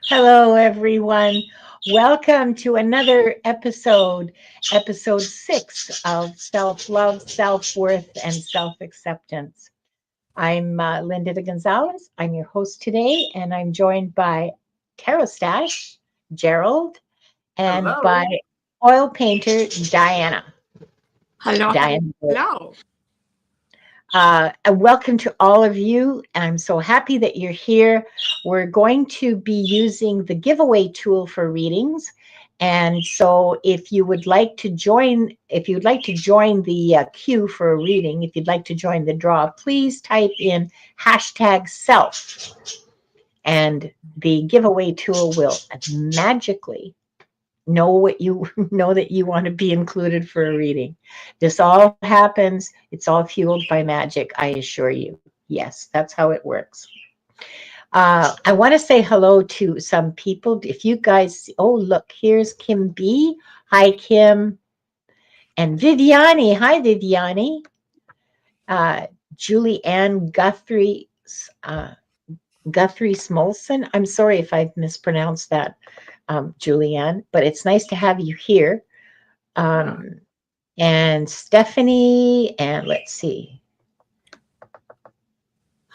Hello, everyone. Welcome to another episode 6 of Self Love, Self Worth, and Self Acceptance. I'm Linda de Gonzalez. I'm your host today, and I'm joined by TarotStache, Gerald, and by Hello. oil painter Diana. Hello, Diana. hello. And welcome to all of you. I'm so happy that you're here. We're going to be using the giveaway tool for readings. And so if you would like to join, if you'd like to join the queue for a reading, if you'd like to join the draw, please type in #self. And the giveaway tool will magically know that you want to be included for a reading. This all happens, it's all fueled by magic, I assure you. Yes, that's how it works. I want to say hello to some people. If you guys, oh, look, here's Kim B. Hi, Kim. And Viviani. Hi, Viviani. Uh, Julie Ann Guthrie Smolson. I'm sorry if I've mispronounced that, Julianne, but it's nice to have you here. And Stephanie, and let's see.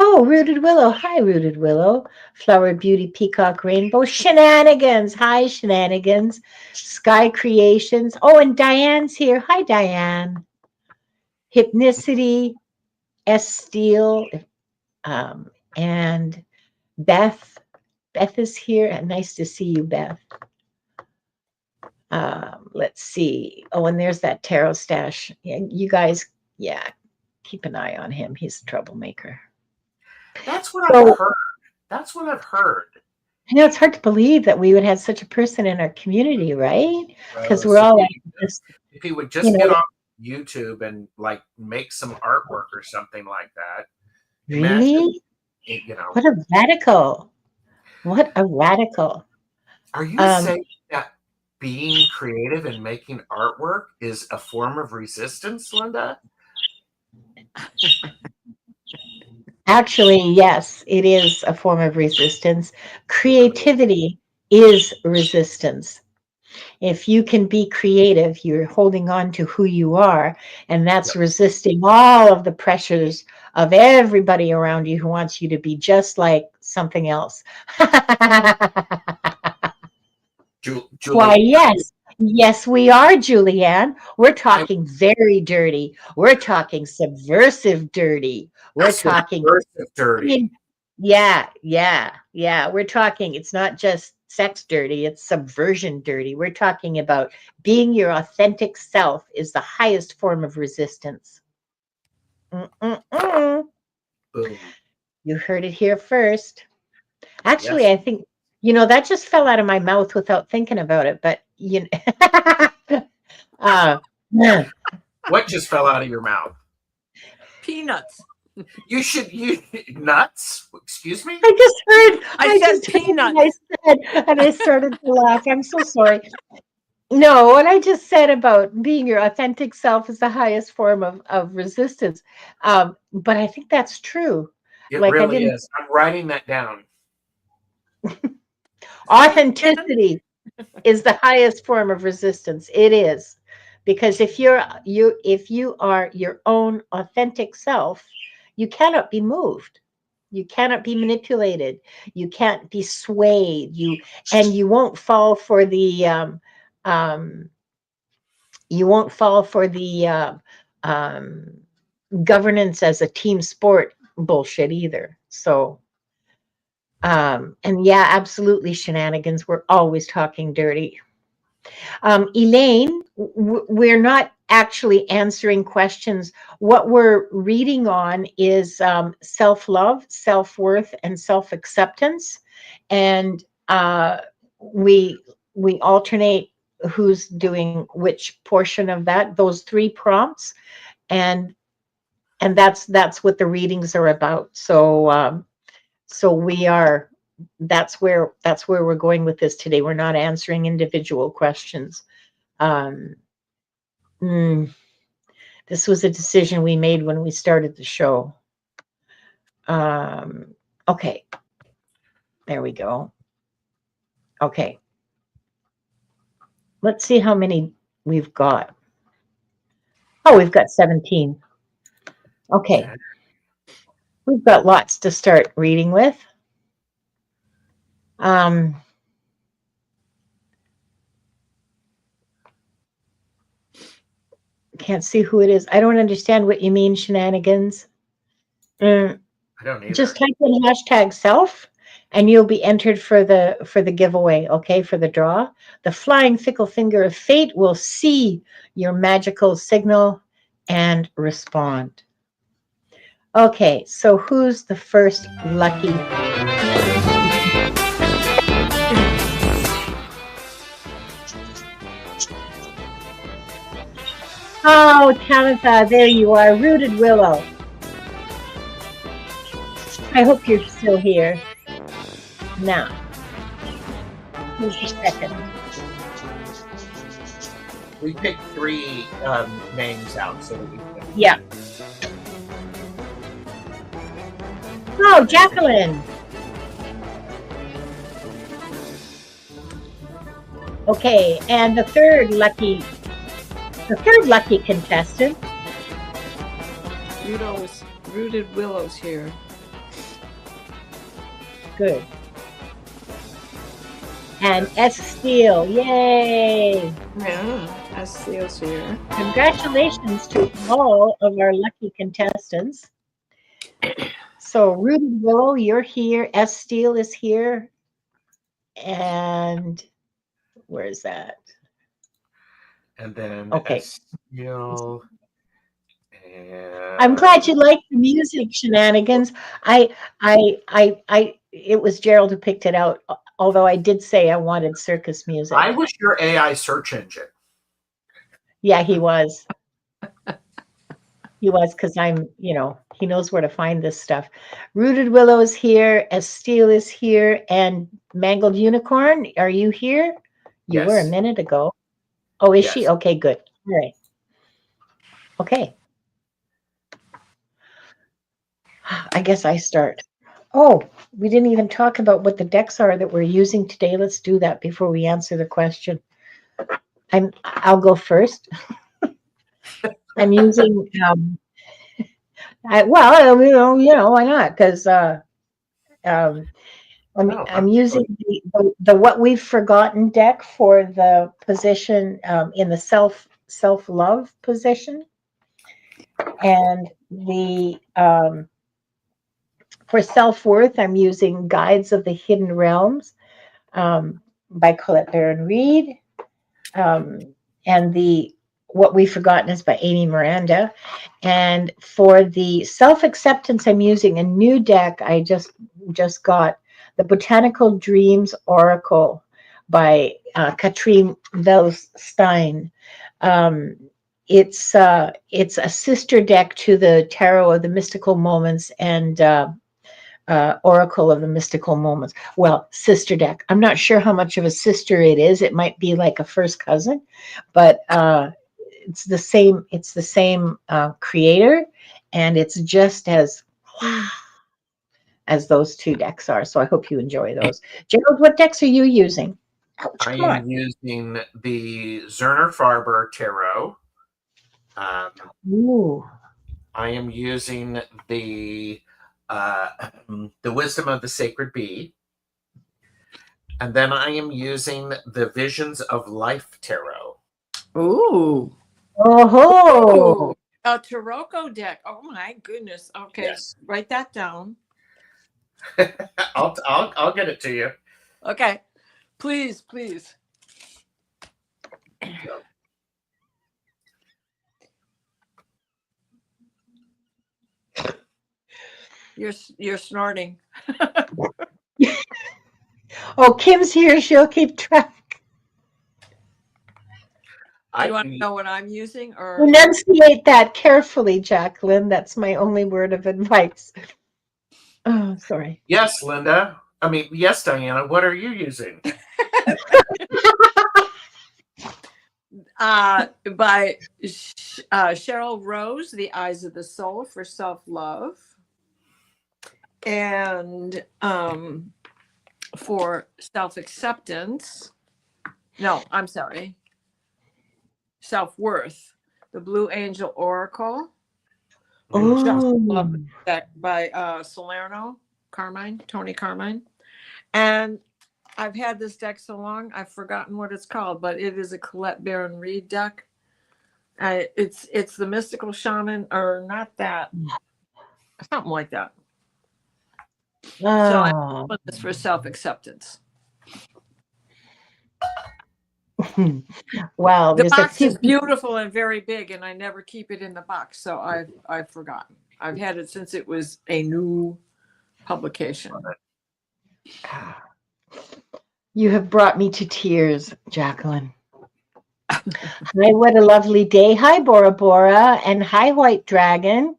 Oh, Rooted Willow. Hi, Rooted Willow. Flower Beauty Peacock Rainbow. Shenanigans. Hi, Shenanigans. Sky Creations. Oh, and Diane's here. Hi, Diane. Hypnicity. S. Steele. And Beth. Beth is here. And nice to see you, Beth. Let's see. Oh, and there's that TarotStache. Yeah, you guys, yeah, keep an eye on him. He's a troublemaker. That's what I've heard. That's what I've heard. I know it's hard to believe that we would have such a person in our community, right? Because we're all like this, if he would just get on YouTube and like make some artwork or something like that. Really? Imagine, what a radical. What a radical. Are you saying that being creative and making artwork is a form of resistance, Linda? Actually, yes, it is a form of resistance. Creativity is resistance. If you can be creative, you're holding on to who you are, and that's resisting all of the pressures of everybody around you who wants you to be just like something else. Why, yes. Yes, we are, Julianne. We're talking very dirty. We're talking subversive dirty. We're talking dirty. Yeah. We're talking, it's not just sex dirty, it's subversion dirty. We're talking about being your authentic self is the highest form of resistance. Boom. You heard it here first. Actually, yes. I think, that just fell out of my mouth without thinking about it, but what just fell out of your mouth? Peanuts. You nuts? Excuse me? I just heard. I said peanuts. And I started to laugh. I'm so sorry. No, what I just said about being your authentic self is the highest form of resistance. But I think that's true. It really is. I'm writing that down. Authenticity is the highest form of resistance. It is. Because if you are your own authentic self, you cannot be moved. You cannot be manipulated. You can't be swayed. You won't fall for the governance as a team sport bullshit either. So, and yeah, absolutely, Shenanigans. We're always talking dirty. Elaine, we're not actually answering questions. What we're reading on is self-love, self-worth, and self-acceptance. And we alternate who's doing which portion of that, those 3 prompts. And that's what the readings are about. So that's where we're going with this today. We're not answering individual questions. This was a decision we made when we started the show. Okay. There we go. Okay. Let's see how many we've got. Oh, we've got 17. Okay. We've got lots to start reading with. Can't see who it is. I don't understand what you mean, shenanigans. I don't either. Just type in #self and you'll be entered for the giveaway, okay, for the draw. The flying fickle finger of fate will see your magical signal and respond. Okay, so who's the first lucky? Oh, Talitha, there you are, Rooted Willow. I hope you're still here. Now, who's your second? We picked 3 names out so that we can. Yeah. Oh, Jacqueline. Okay, and the third lucky contestant. Rooted Willow's here. Good. And S. Steele, yay! Yeah, S. Steele's here. Congratulations to all of our lucky contestants. So, Rooted Willow, you're here. S. Steele is here. And where is that? And then Okay. Steele. I'm glad you like the music, shenanigans. It was Gerald who picked it out, although I did say I wanted circus music. I was your AI search engine. Yeah, he was. He was, because he knows where to find this stuff. Rooted Willow is here, as Steele is here, and Mangled Unicorn, are you here? You were a minute ago. Oh, is she? Okay, good. All right. Okay. I guess I start. Oh, we didn't even talk about what the decks are that we're using today. Let's do that before we answer the question. I'll go first. I'm using why not? Because I'm using the What We've Forgotten deck for the position in the self-love position, and the for self-worth, I'm using Guides of the Hidden Realms by Colette Baron Reed. And the What We've Forgotten is by Amy Miranda. And for the self-acceptance, I'm using a new deck. I just got the Botanical Dreams Oracle by Katrine Velstein. It's a sister deck to the Tarot of the Mystical Moments and Oracle of the Mystical Moments. Well, sister deck. I'm not sure how much of a sister it is. It might be like a first cousin, but it's the same. It's the same creator, and it's just as those two decks are. So I hope you enjoy those. Gerald, what decks are you using? Ouch, I am using the Zerner Farber Tarot. Ooh. I am using the Wisdom of the Sacred Bee. And then I am using the Visions of Life Tarot. Ooh. Oh. A Taroko deck. Oh my goodness. Okay, yes. Write that down. I'll get it to you. Okay. Please. You're snorting. Oh, Kim's here. She'll keep track. Do you want to know what I'm using, or enunciate that carefully, Jacqueline? That's my only word of advice. Oh, sorry. Yes, Linda. Yes, Diana. What are you using? By Cheryl Rose, The Eyes of the Soul for Self-Love. And for self-acceptance. No, I'm sorry. Self-worth. The Blue Angel Oracle. Just love Oh, that by Salerno Carmine, Tony Carmine. And I've had this deck so long, I've forgotten what it's called, but it is a Colette Baron Reed deck. It's the Mystical Shaman, or not that, something like that. So I put this for self-acceptance. wow. The There's a box few. is beautiful and very big, and I never keep it in the box, so I've forgotten. I've had it since it was a new publication. You have brought me to tears, Jacqueline. Hi, what a lovely day. Hi, Bora Bora, and hi, White Dragon,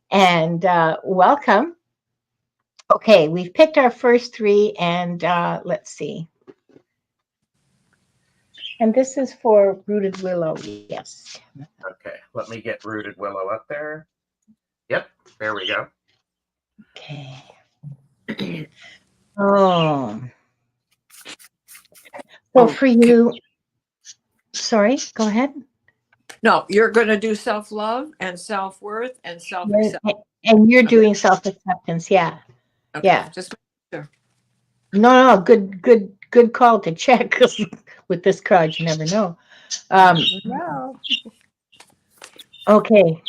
and welcome. Okay, we've picked our first three, and let's see. And this is for Rooted Willow, yes. Okay, let me get Rooted Willow up there. Yep, there we go. Okay. Oh. So for you, sorry, go ahead. No, you're going to do self-love and self-worth and self-acceptance. And you're doing self-acceptance, yeah. Okay, Yeah. just sure. No, good call to check, because with this card, you never know. Wow. Okay.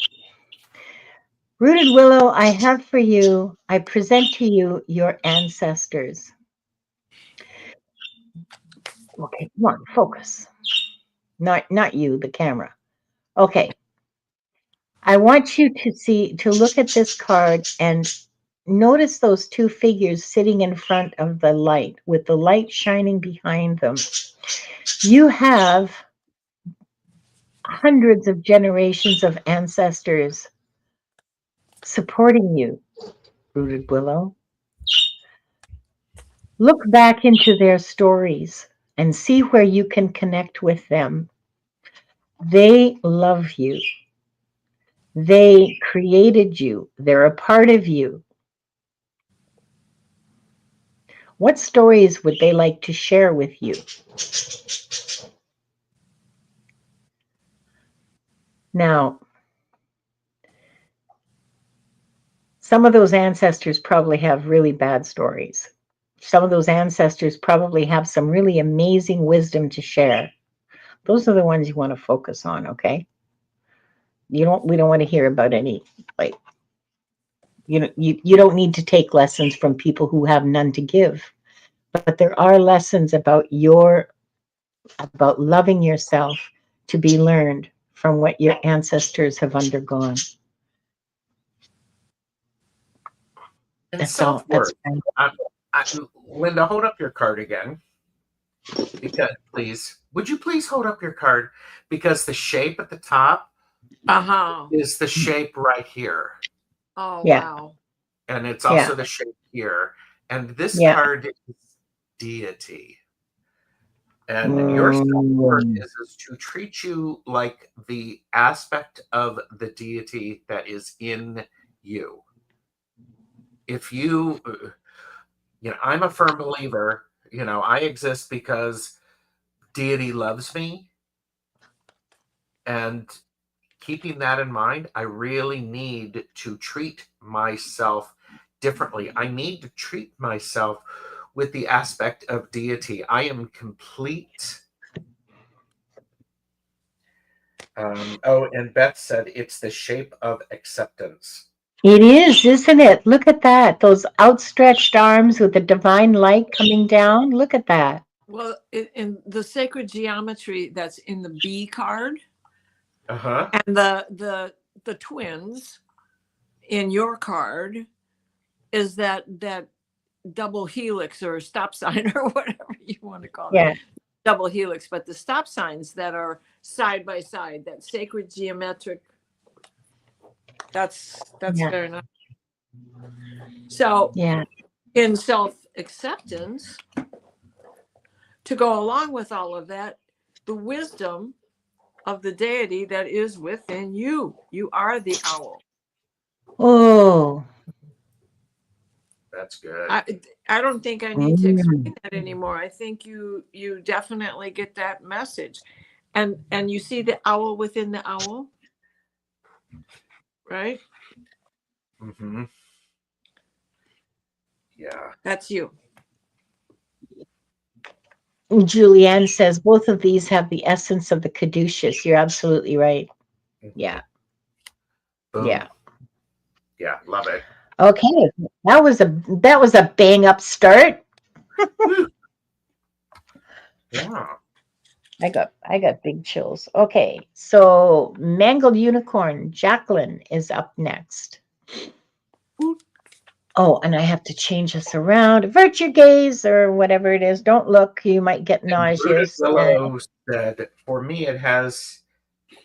Rooted Willow, I have for you, I present to you your ancestors. Okay, come on, focus. Not you, the camera. Okay. I want you to look at this card and notice those two figures sitting in front of the light with the light shining behind them. You have hundreds of generations of ancestors supporting you, Rooted Willow. Look back into their stories and see where you can connect with them. They love you. They created you. They're a part of you. What stories would they like to share with you? Now, some of those ancestors probably have really bad stories. Some of those ancestors probably have some really amazing wisdom to share. Those are the ones you want to focus on, okay? We don't want to hear about any, like, you don't need to take lessons from people who have none to give. But there are lessons about loving yourself to be learned from what your ancestors have undergone. And That's all. That's self-worth. Linda, hold up your card again. Because, please, would you please hold up your card? Because the shape at the top is the shape right here. Oh, yeah. wow. And it's also the shape here. And this card is deity. And your self-worth is to treat you like the aspect of the deity that is in you. If you, I'm a firm believer, I exist because deity loves me. And keeping that in mind, I really need to treat myself differently. I need to treat myself with the aspect of deity. I am complete. And Beth said it's the shape of acceptance. It is, isn't it? Look at that. Those outstretched arms with the divine light coming down. Look at that. Well, in the sacred geometry that's in the B card, and the twins in your card is that double helix or stop sign or whatever you want to call it. Double helix, but the stop signs that are side by side, that sacred geometric, that's very nice. So in self-acceptance, to go along with all of that, the wisdom of the deity that is within you. You are the owl. Oh. That's good. I don't think I need to explain that anymore. I think you definitely get that message. And you see the owl within the owl, right? Mm-hmm. Yeah. That's you. Julianne says both of these have the essence of the caduceus. You're absolutely right. Yeah. Boom. Yeah. Yeah, love it. Okay. That was a bang up start. Yeah. I got big chills. Okay. So Mangled Unicorn, Jacqueline is up next. Oh, and I have to change this around. Avert your gaze or whatever it is. Don't look. You might get nauseous. Willow said, for me, it has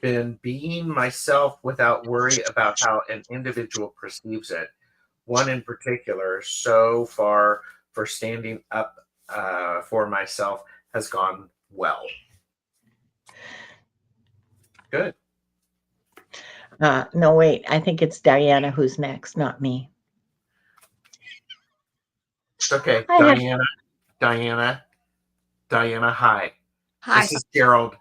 been being myself without worry about how an individual perceives it. One in particular, so far for standing up for myself, has gone well. Good. No, wait. I think it's Diana who's next, not me. Okay, Diana, hi. Hi. This is Gerald.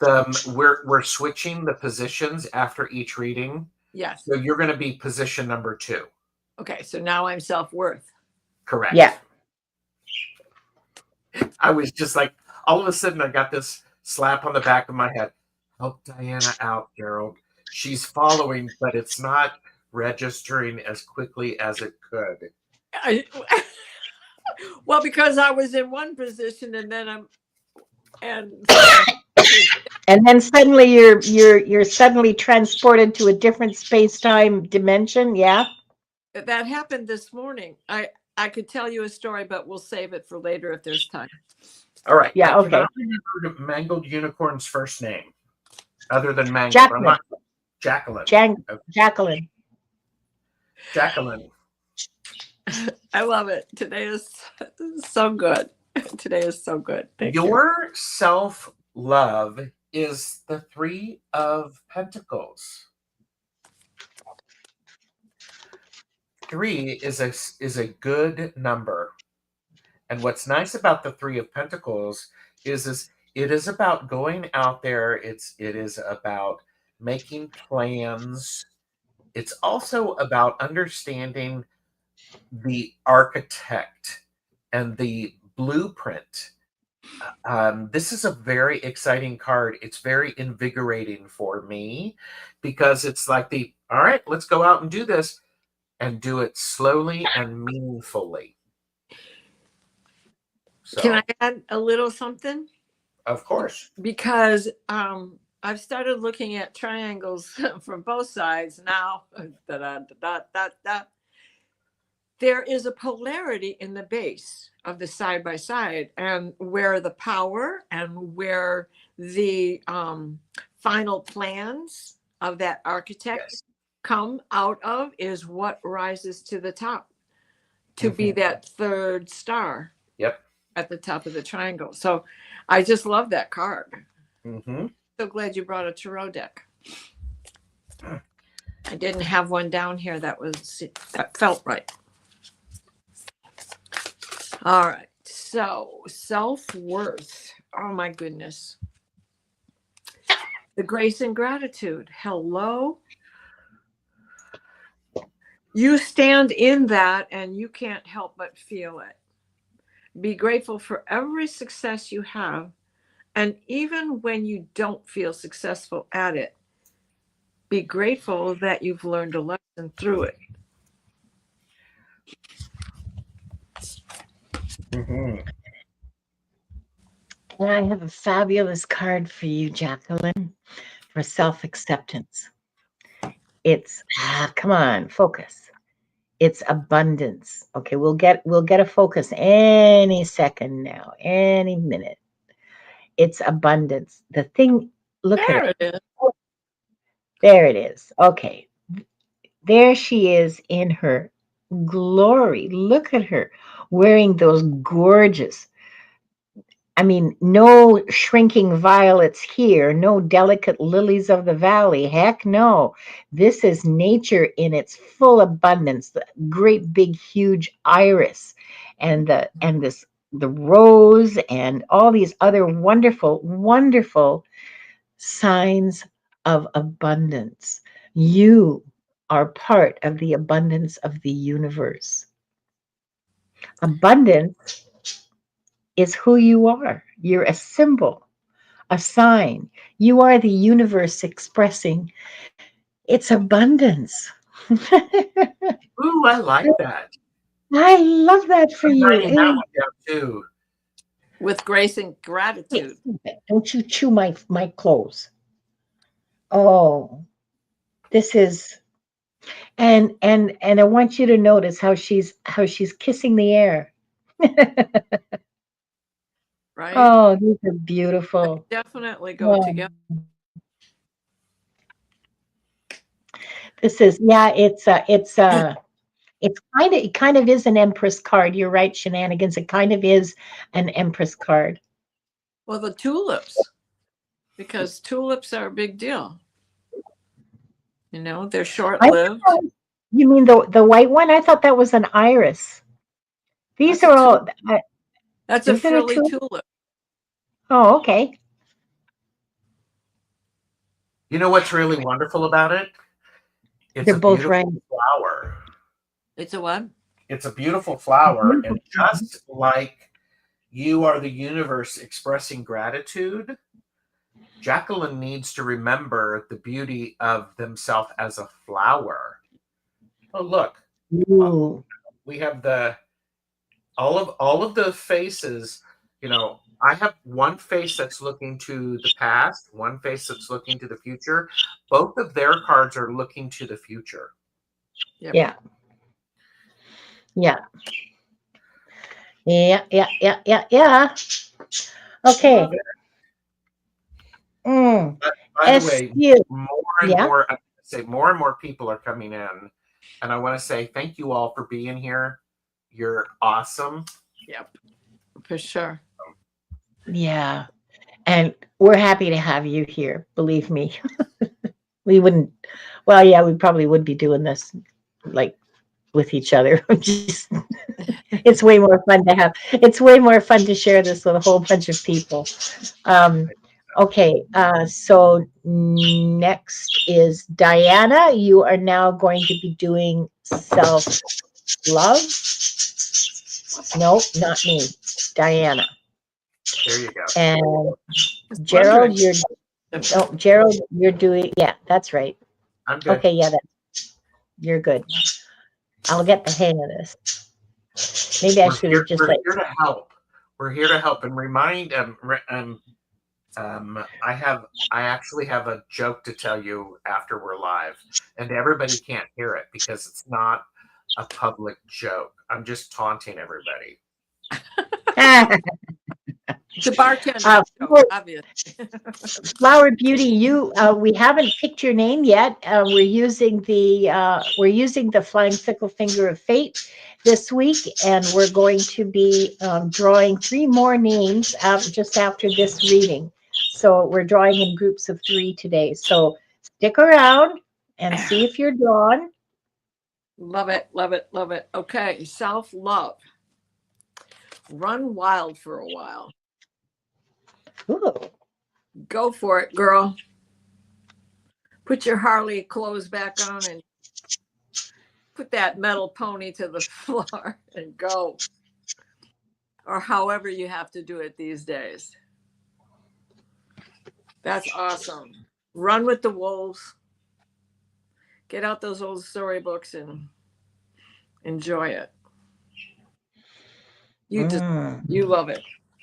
We're switching the positions after each reading. Yes. So you're going to be position number 2. Okay, so now I'm self-worth. Correct. Yeah. I was just like, all of a sudden I got this slap on the back of my head. Help Diana out, Gerald. She's following, but it's not registering as quickly as it could. Well, because I was in one position and then and then suddenly you're suddenly transported to a different space-time dimension. Yeah. That happened this morning. I could tell you a story, but we'll save it for later if there's time. All right. Yeah. Okay. I remember Mangled Unicorn's first name, other than Mangled. Jacqueline. Jacqueline. Jacqueline. Jacqueline. I love it. Today is so good. Today is so good. Thank you. Your self-love is the 3 of Pentacles. 3 is a good number. And what's nice about the 3 of Pentacles is it is about going out there. It is about making plans. It's also about understanding the architect and the blueprint. This is a very exciting card. It's very invigorating for me because it's like all right, let's go out and do this and do it slowly and meaningfully. So, can I add a little something? Of course. Because I've started looking at triangles from both sides now. There is a polarity in the base of the side by side, and where the power and where the final plans of that architect come out of is what rises to the top to be that third star. Yep. At the top of the triangle. So I just love that card. Mm-hmm. So glad you brought a tarot deck. I didn't have one down here that felt right. All right. So self-worth. Oh my goodness. The grace and gratitude. Hello. You stand in that and you can't help but feel it. Be grateful for every success you have. And even when you don't feel successful at it, be grateful that you've learned a lesson through it. And I have a fabulous card for you, Jacqueline, for self-acceptance. It's, come on, focus. It's abundance. Okay, we'll get a focus any second now, any minute. It's abundance. The thing, look at it. There it is. Okay. There she is in her glory. Look at her wearing those gorgeous I mean, no shrinking violets here, no delicate lilies of the valley. Heck no. This is nature in its full abundance. The great big huge iris and the rose and all these other wonderful, wonderful signs of abundance. You are part of the abundance of the universe. Abundance is who you are. You're a symbol, a sign. You are the universe expressing its abundance. Ooh, I like that. I love that for I'm you. writing that one down too. With grace and gratitude. Don't you chew my clothes. Oh, this is and I want you to notice how she's kissing the air. Right? Oh, these are beautiful. Definitely go Oh, together. this is yeah, it kind of is an Empress card. You're right, Shenanigans. It kind of is an Empress card. Well, the tulips, because tulips are a big deal. You know, they're short I lived. You mean the white one? I thought that was an iris. These That's a are tulip. all. That's a Is it a frilly tulip? tulip. Oh, okay. You know what's really wonderful about it? It's They're a both beautiful right. flower. It's a what? It's a beautiful flower. And Beautiful. just like you are the universe expressing gratitude, Jacqueline needs to remember the beauty of themselves as a flower. Oh, look. Ooh. We have all of the faces, you know, I have one face that's looking to the past, one face that's looking to the future. Both of their cards are looking to the future. Yep. Yeah. Yeah. Yeah. Okay. Mm. By the way, Estelle. more and Yeah. more, I say more and more people are coming in, and I want to say thank you all for being here. You're awesome. Yep. For sure. Yeah. And we're happy to have you here. Believe me. We wouldn't, well, yeah, we probably would be doing this like with each other. Just, it's way more fun to have, it's way more fun to share this with a whole bunch of people. Um, okay, so next is Diana. You are now going to be doing self-love. No, not me, Diana. There you go. And Just Gerald, wondering. Gerald, you're doing, yeah, that's right. I'm good. Okay, yeah, you're good. I'll get the hang of this. Maybe I should have just We're like. here to help. We're here to help and remind. I actually have a joke to tell you after we're live, and everybody can't hear it because it's not a public joke. I'm just taunting everybody. The bartender, obviously. Flower Beauty, we haven't picked your name yet. We're using the Flying Fickle Finger of Fate this week, and we're going to be drawing 3 more names just after this reading. So we're drawing in groups of 3 today. So stick around and see if you're drawn. Love it, love it, love it. Okay, self-love. Run wild for a while. Ooh. Go for it, girl. Put your Harley clothes back on and put that metal pony to the floor and go. Or however you have to do it these days. That's awesome. Run with the wolves. Get out those old storybooks and enjoy it. You love it.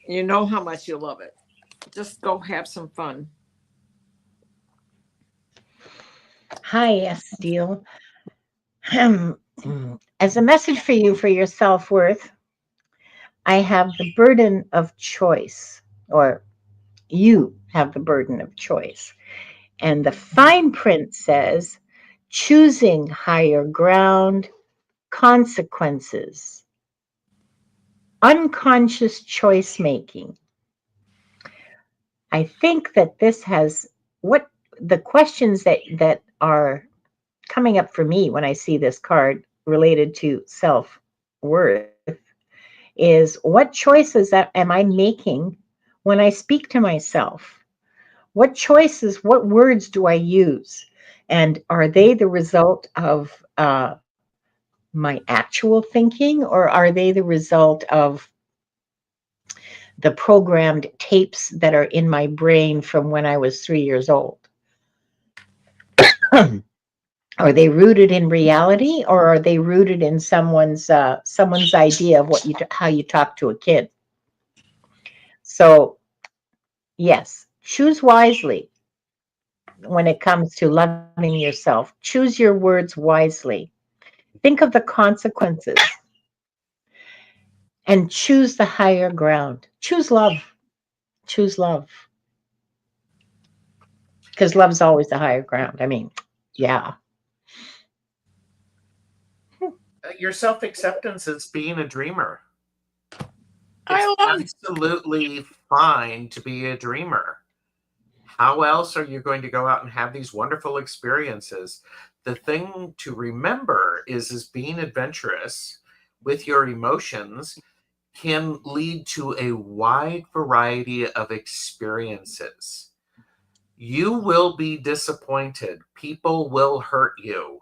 You know how much you love it. Just go have some fun. Hi, Estelle. As a message for you for your self-worth, I have the burden of choice, or you have the burden of choice. And the fine print says, choosing higher ground, consequences, unconscious choice making. I think that this has what the questions that are coming up for me when I see this card related to self-worth is what choices that am I making when I speak to myself? What choices, what words do I use? And are they the result of my actual thinking, or are they the result of the programmed tapes that are in my brain from when I was 3 years old? Are they rooted in reality, or are they rooted in someone's idea of what how you talk to a kid? So yes, choose wisely when it comes to loving yourself. Choose your words wisely. Think of the consequences and choose the higher ground. Choose love. Choose love. Because love's always the higher ground. I mean, yeah. Your self-acceptance is being a dreamer. I It's love absolutely fine to be a dreamer. How else are you going to go out and have these wonderful experiences? The thing to remember is being adventurous with your emotions can lead to a wide variety of experiences. You will be disappointed. People will hurt you.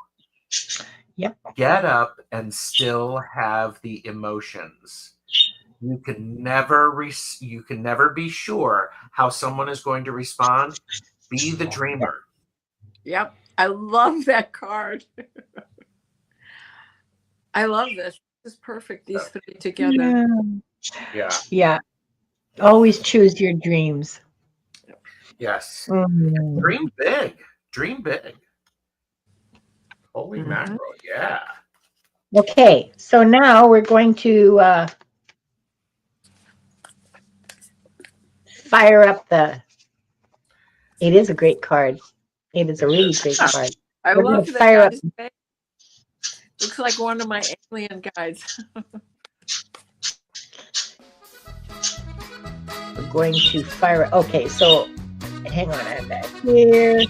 Yep. Get up and still have the emotions. You can never be sure how someone is going to respond. Be the dreamer. Yep. I love that card. I love this. This is perfect. These three together. Yeah. Yeah. Always choose your dreams. Yes. Mm. Dream big. Dream big. Holy Mhm. mackerel. Yeah. Okay, so now we're going to fire up the. It is a great card. It is a really great card. I We're going love to the fire up. guy's face. Looks like one of my alien guides. We're going to fire. Okay, so hang on, I'm back here.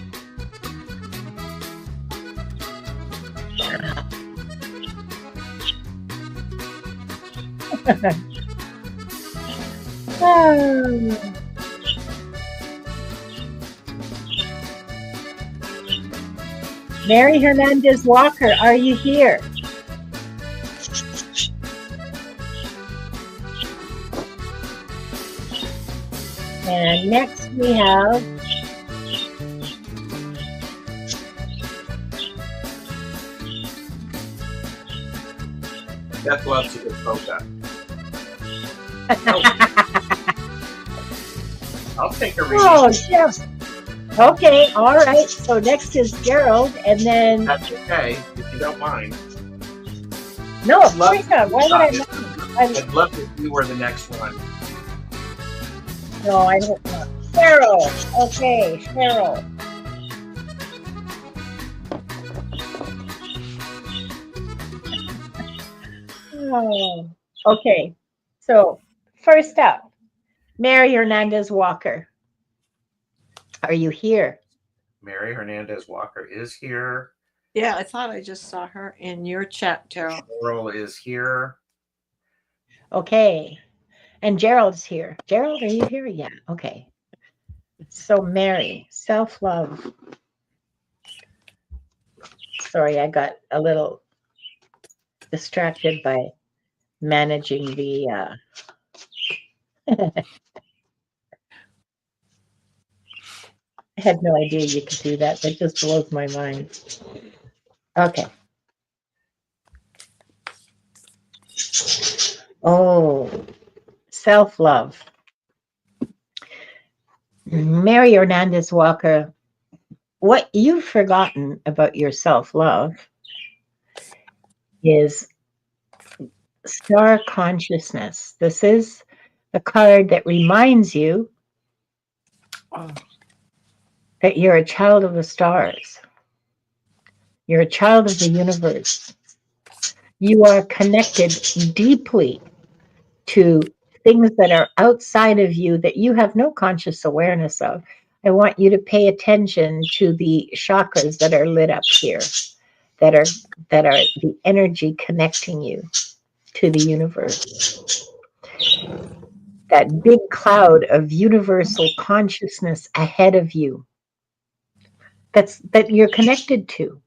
Mary Hernandez Walker, are you here? And next we have Beth loves a good polka. I'll take a reading. Oh, yes. Okay, all right. So next is Gerald, and then That's okay, if you don't mind. no, of course not. Why would I not? I'd love if you were the next one. No, I don't know. Cheryl. Okay, Cheryl. Oh, okay. So first up, Mary Hernandez Walker. Are you here? Mary Hernandez Walker is here. Yeah, I thought I just saw her in your chat, Terrell. Cheryl is here. Okay. And Gerald's here. Gerald, are you here? Yeah. Okay. So Mary, self-love. Sorry, I got a little distracted by managing the I had no idea you could do that. That just blows my mind. Okay. Oh, self-love. Mary Hernandez Walker, what you've forgotten about your self-love is star consciousness. This is the card that reminds you that you're a child of the stars. You're a child of the universe. You are connected deeply to things that are outside of you that you have no conscious awareness of. I want you to pay attention to the chakras that are lit up here, that are the energy connecting you to the universe. That big cloud of universal consciousness ahead of you. That you're connected to.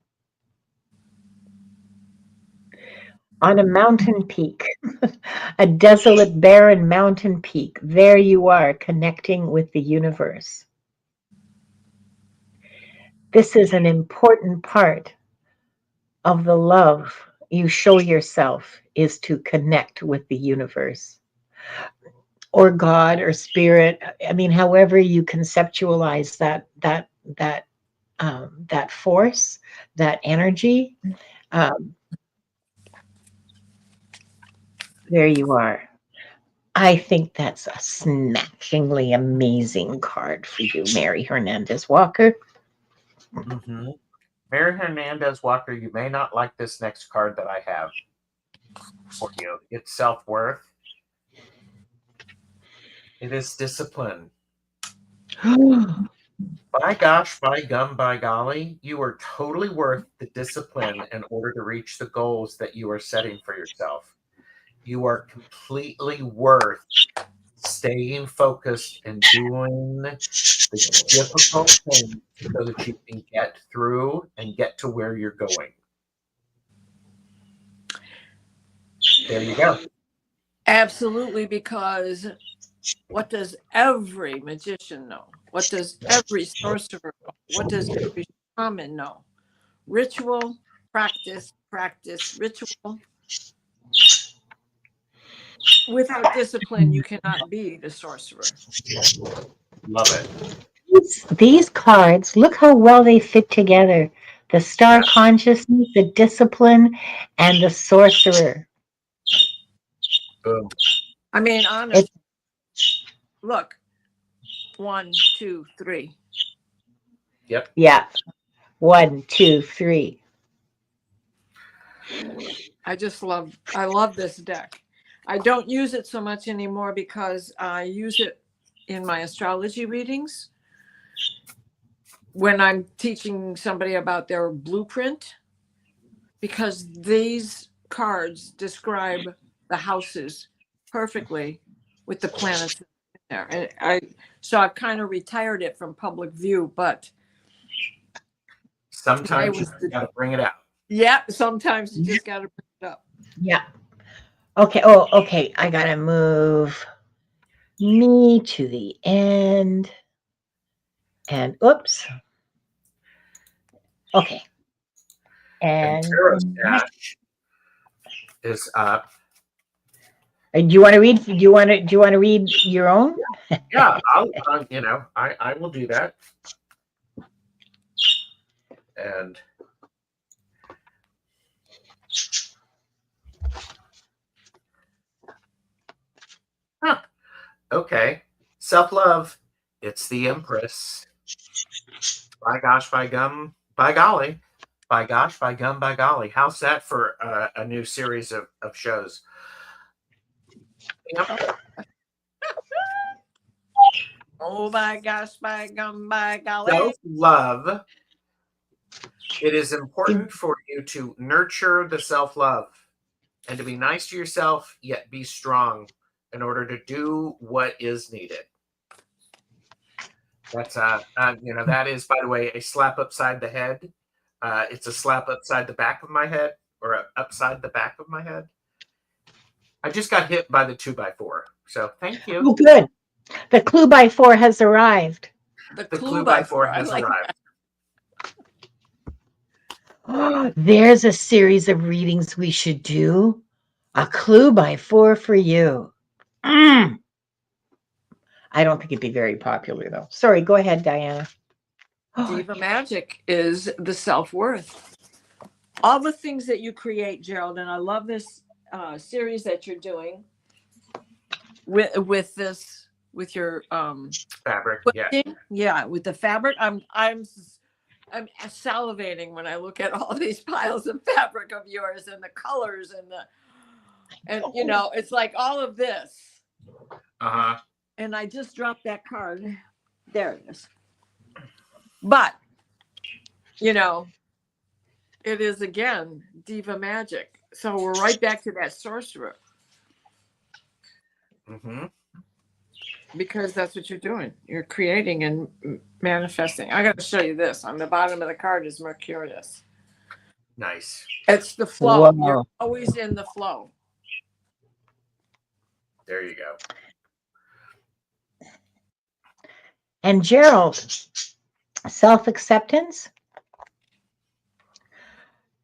On a mountain peak, a desolate, barren mountain peak, there you are connecting with the universe. This is an important part of the love you show yourself, is to connect with the universe or God or spirit. I mean, however you conceptualize that force, that energy. There you are. I think that's a smashingly amazing card for you, Mary Hernandez Walker. Mm-hmm. Mary Hernandez Walker, you may not like this next card that I have for you. It's self-worth. It is discipline. By gosh, by gum, by golly, you are totally worth the discipline in order to reach the goals that you are setting for yourself. You are completely worth staying focused and doing the difficult things so that you can get through and get to where you're going. There you go. Absolutely, because what does every magician know? What does every sorcerer know? What does every shaman know? Ritual, practice, practice, ritual. Without discipline, you cannot be the sorcerer. Love it. These cards, look how well they fit together. The star consciousness, the discipline, and the sorcerer. Boom. I mean, honestly, look. 1, 2, 3. Yep. Yeah. 1, 2, 3. I love this deck. I don't use it so much anymore because I use it in my astrology readings when I'm teaching somebody about their blueprint, because these cards describe the houses perfectly with the planets in there. And I've kind of retired it from public view, but sometimes you got to bring it out. Yeah, sometimes you just got to bring it up. Yeah. Okay. Oh, okay. I got to move me to the end. And oops. Okay. And TarotStache is up. Do you want to read? Do you want to read your own? Yeah, I will do that. And okay, self-love. It's the Empress. By gosh, by gum, by golly. By gosh, by gum, by golly. How's that for a new series of shows? Yep. Oh my gosh, by gum, by golly. Self-love. It is important for you to nurture the self-love and to be nice to yourself, yet be strong in order to do what is needed. That's that is, by the way, a slap upside the head. It's a slap upside the back of my head, or upside the back of my head. I just got hit by the 2x4, so thank you. Oh, good. The clue by 4 has arrived. The clue by 4 has arrived. Oh, there's a series of readings we should do. A clue by 4 for you. I don't think it'd be very popular, though. Sorry, go ahead, Diana. Diva Magic is the self-worth. All the things that you create, Gerald, and I love this series that you're doing with your fabric. Yeah, with the fabric. I'm salivating when I look at all these piles of fabric of yours and the colors and it's like all of this Uh-huh. And I just dropped that card. There it is. But, you know, it is again diva magic. So we're right back to that sorcerer. Mm-hmm. Because that's what you're doing. You're creating and manifesting. I got to show you this. On the bottom of the card is Mercurius. Nice. It's the flow. Whoa. You're always in the flow. There you go. And Gerald, self-acceptance.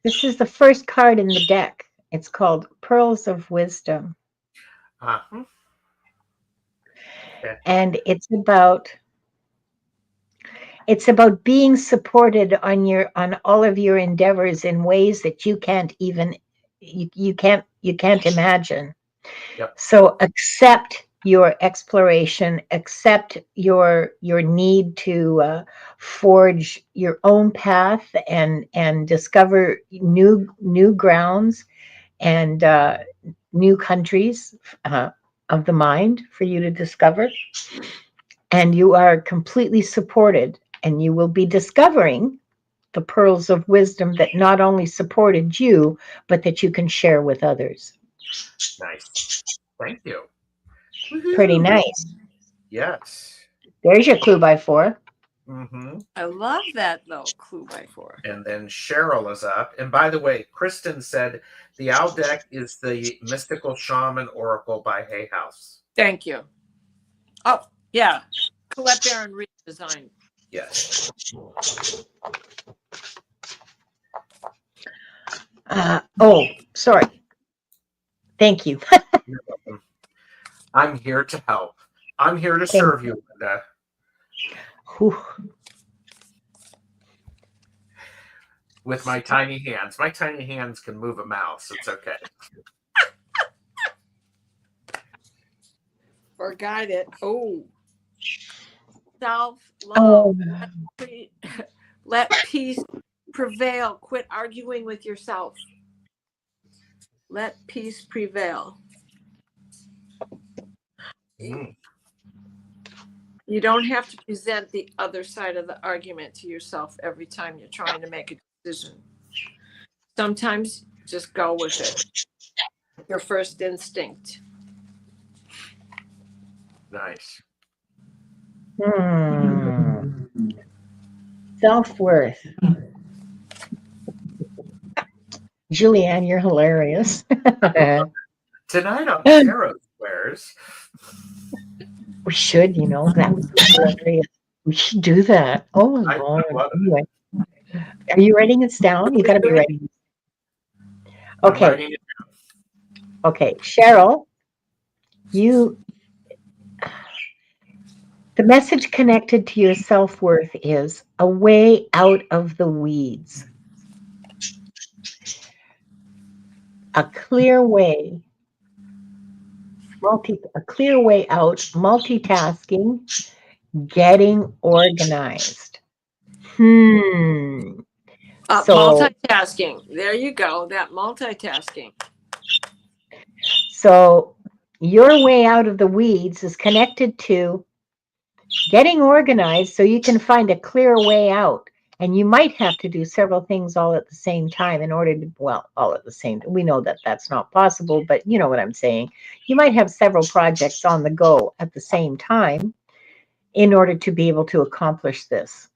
This is the first card in the deck. It's called Pearls of Wisdom. Uh-huh. Okay. And it's about being supported on all of your endeavors in ways that you can't even you can't imagine. Yep. So accept your exploration, accept your need to forge your own path and discover new grounds and new countries of the mind for you to discover. And you are completely supported, and you will be discovering the pearls of wisdom that not only supported you, but that you can share with others. Nice. Thank you. Pretty Woo-hoo. nice. Yes. There's your clue by 4. Mm-hmm. I love that, though, clue by 4. And then Cheryl is up. And by the way, Kristen said the Owl deck is the Mystical Shaman Oracle by Hay House. Thank you. Oh, yeah. Colette Baron redesign. Yes. Oh, sorry. Thank you. You're welcome. I'm here to help. I'm here to Thank serve you, Linda. Whew. With my tiny hands. My tiny hands can move a mouse. It's okay. Or guide it. Oh. Self-love. Oh. Let peace prevail. Quit arguing with yourself. Let peace prevail. Mm. You don't have to present the other side of the argument to yourself every time you're trying to make a decision. Sometimes just go with it. Your first instinct. Nice. Self-worth. Julianne, you're hilarious. Tonight on Tarot Squares. We should, that was hilarious. We should do that. Oh my God. love it. Anyway, are you writing this down? You got to be writing. I'm Okay. writing it down. Okay, Cheryl, the message connected to your self-worth is a way out of the weeds. A clear way out, multitasking, getting organized. Multitasking. There you go. That multitasking. So your way out of the weeds is connected to getting organized so you can find a clear way out. And you might have to do several things all at the same time in order to, all at the same time. We know that that's not possible, but you know what I'm saying. You might have several projects on the go at the same time in order to be able to accomplish this.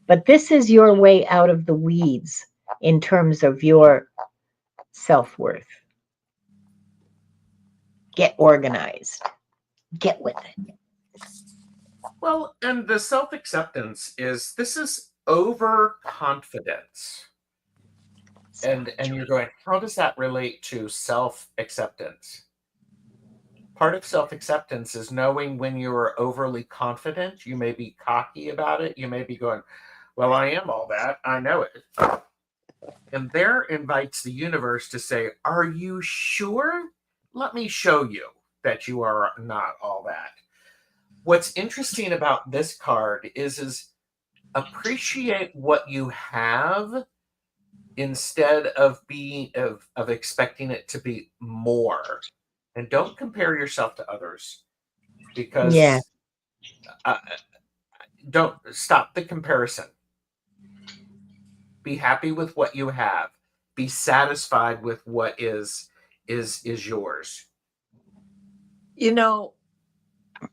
But this is your way out of the weeds in terms of your self-worth. Get organized. Get with it. Well, and the self-acceptance is overconfidence. And you're going, how does that relate to self-acceptance? Part of self-acceptance is knowing when you're overly confident. You may be cocky about it. You may be going, well, I am all that. I know it. And there invites the universe to say, are you sure? Let me show you that you are not all that. What's interesting about this card is appreciate what you have instead of expecting it to be more. And don't compare yourself to others, Yeah. because don't stop the comparison. Be happy with what you have. Be satisfied with what is yours. You know,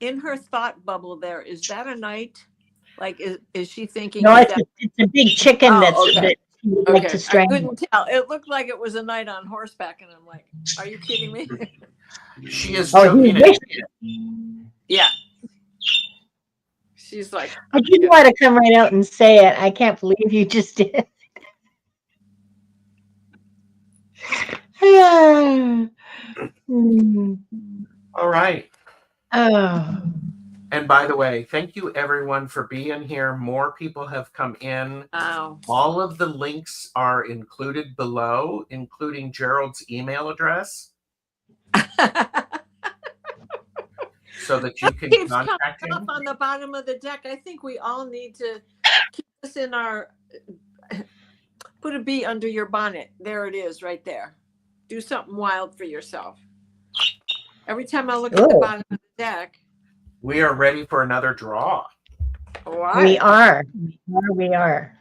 in her thought bubble there, is that a knight? Like, is she thinking? No, Is it's that? a big chicken Oh, that okay. she would like to Okay, I strangle. couldn't tell. It looked like it was a knight on horseback, and I'm like, "Are you kidding me?" She is Oh, joking. Yeah. She's like, I didn't want to come right out and say it. I can't believe you just did. Hmm. All right. Oh, And by the way, thank you everyone for being here. More people have come in. "Wow." All of the links are included below, including Gerald's email address, so that you can Keeps coming contact up him. on the bottom of the deck. I think we all need to keep this in our. Put a bee under your bonnet. There it is, right there. Do something wild for yourself. Every time I look at the oh, bottom of the deck, We are ready for another draw. all we right. are. We are.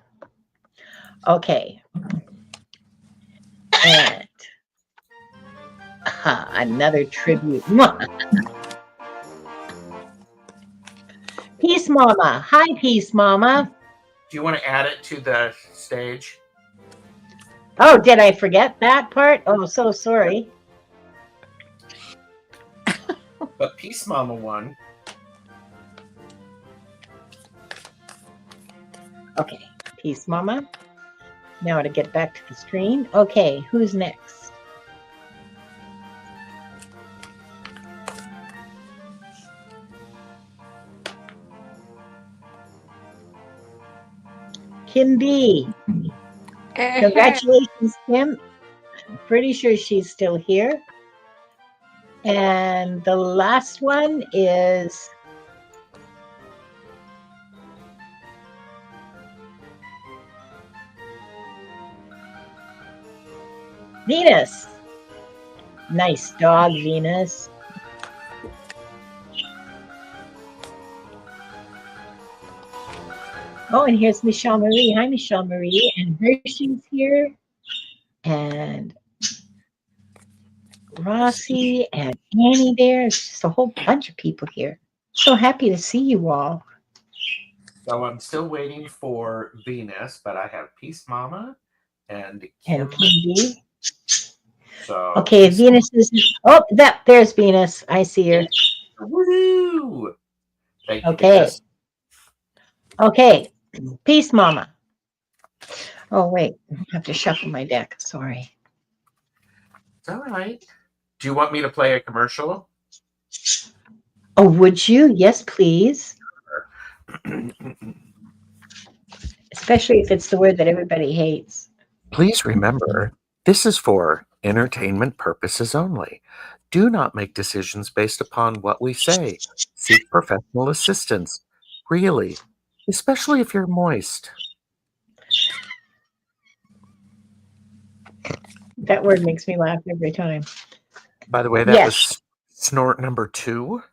Okay. And another tribute. Peace Mama. Hi, Peace Mama. Do you want to add it to the stage? Oh, did I forget that part? Oh, so sorry. But Peace Mama won. Okay, Peace Mama. Now to get back to the screen. Okay, who's next? Kim B. Congratulations, Kim. I'm pretty sure she's still here. And the last one is Venus. Nice dog, Venus. Oh, and here's Michelle Marie. Hi, Michelle Marie. And Hershey's here. And Rossi and Annie there. It's just a whole bunch of people here. So happy to see you all. So I'm still waiting for Venus, but I have Peace Mama and Kim. And Kim B. So okay, Venus is. Oh, there's Venus. I see her. Woo! Thank you, Okay. Venus. Okay. Peace, Mama. Oh, wait. I have to shuffle my deck. Sorry. It's all right. Do you want me to play a commercial? Oh, would you? Yes, please. Especially if it's the word that everybody hates. Please remember, this is for entertainment purposes only. Do not make decisions based upon what we say. Seek professional assistance. Really. Especially if you're moist. That word makes me laugh every time. By the way, that was snort number 2.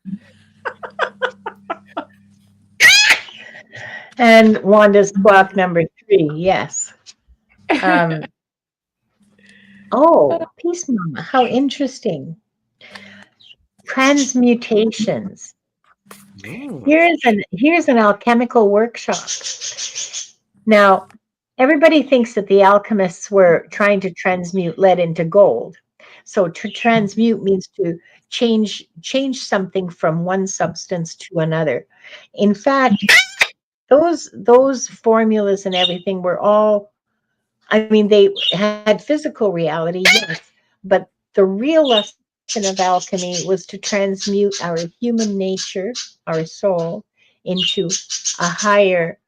And Wanda's clock number 3. Yes. Oh, Peace Mama. How interesting. Transmutations. Here's an alchemical workshop. Now, everybody thinks that the alchemists were trying to transmute lead into gold. So to transmute means to change something from one substance to another. In fact, those formulas and everything were all, I mean, they had physical reality, yes, but the real lesson of alchemy was to transmute our human nature, our soul, into a higher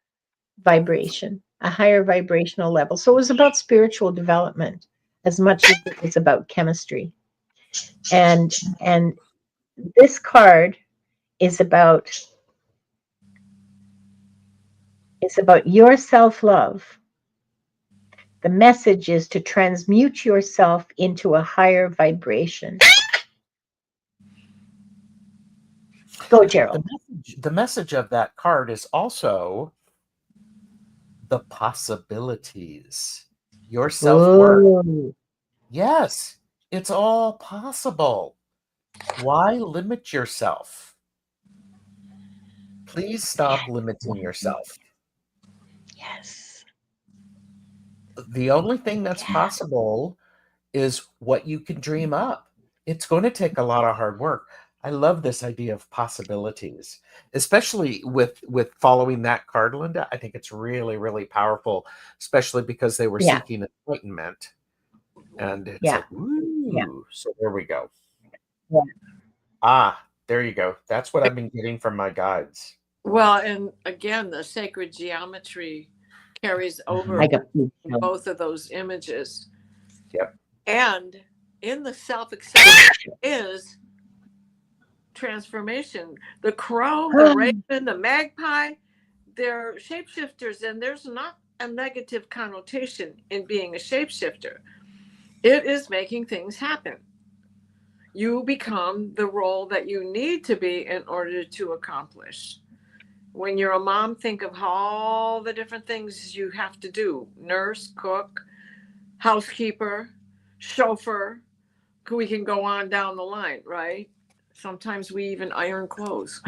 vibration, a higher vibrational level. So it was about spiritual development as much as it was about chemistry. And this card is about your self-love. The message is to transmute yourself into a higher vibration. Go, Gerald. The message of that card is also the possibilities, your self-worth. Ooh. Yes, it's all possible. Why limit yourself? Please stop limiting yourself. Yes. The only thing that's possible is what you can dream up. It's going to take a lot of hard work. I love this idea of possibilities, especially with following that card, Linda. I think it's really, really powerful, especially because they were Yeah. seeking enlightenment. And it's Yeah. like, ooh, Yeah. so there we go. Yeah. Ah, there you go. That's what I've been getting from my guides. Well, and again, the sacred geometry carries over I got both of those images. Yep. And in the self-acceptance is transformation. The crow, the raven, the magpie, they're shapeshifters, and there's not a negative connotation in being a shapeshifter. It is making things happen. You become the role that you need to be in order to accomplish. When you're a mom, think of all the different things you have to do: nurse, cook, housekeeper, chauffeur. We can go on down the line, right? Sometimes we even iron clothes.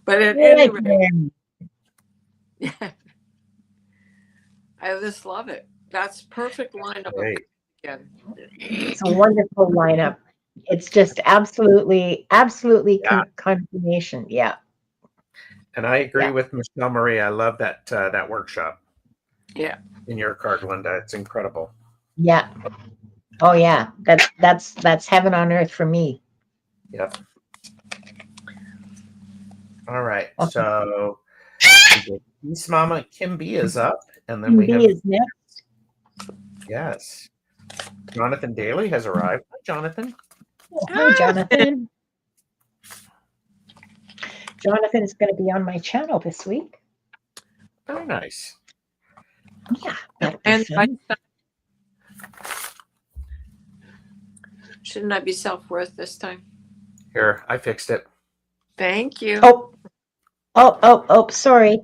But at any rate, yeah, I just love it. That's perfect lineup Great. again. It's a wonderful lineup. It's just absolutely Yeah. confirmation. Yeah. And I agree Yeah. with Michelle Marie. I love that workshop. Yeah. In your card, Linda. It's incredible. Yeah. Oh yeah. That's heaven on earth for me. Yep. All right. Okay. So Peace Mama Kim B is up. And then Kim we B have, is next. yes, Jonathan Daly has arrived. Hi, Jonathan. Oh, hi, Jonathan. Jonathan is going to be on my channel this week. Very nice. Yeah. That'll be And fun. shouldn't I be self-worth this time? Here, I fixed it. Thank you. Oh, sorry.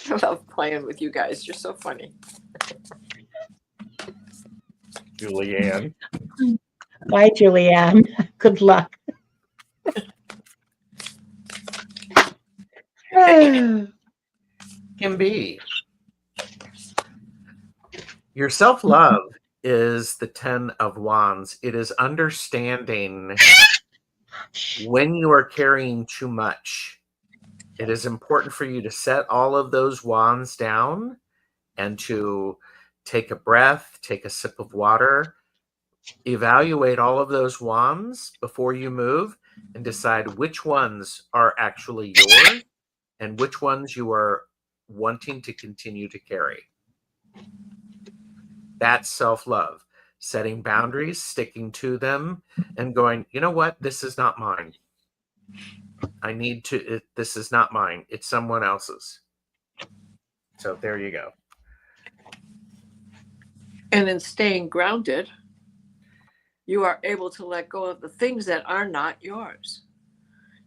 I love playing with you guys. You're so funny. Julianne. Bye, Julianne. Good luck. Kim B. Your self-love is the 10 of Wands. It is understanding when you are carrying too much. It is important for you to set all of those wands down and to take a breath, take a sip of water, evaluate all of those wands before you move, and decide which ones are actually yours and which ones you are wanting to continue to carry. That's self-love. Setting boundaries, sticking to them, and going, you know what? This is not mine. This is not mine. It's someone else's. So there you go. And in staying grounded, you are able to let go of the things that are not yours.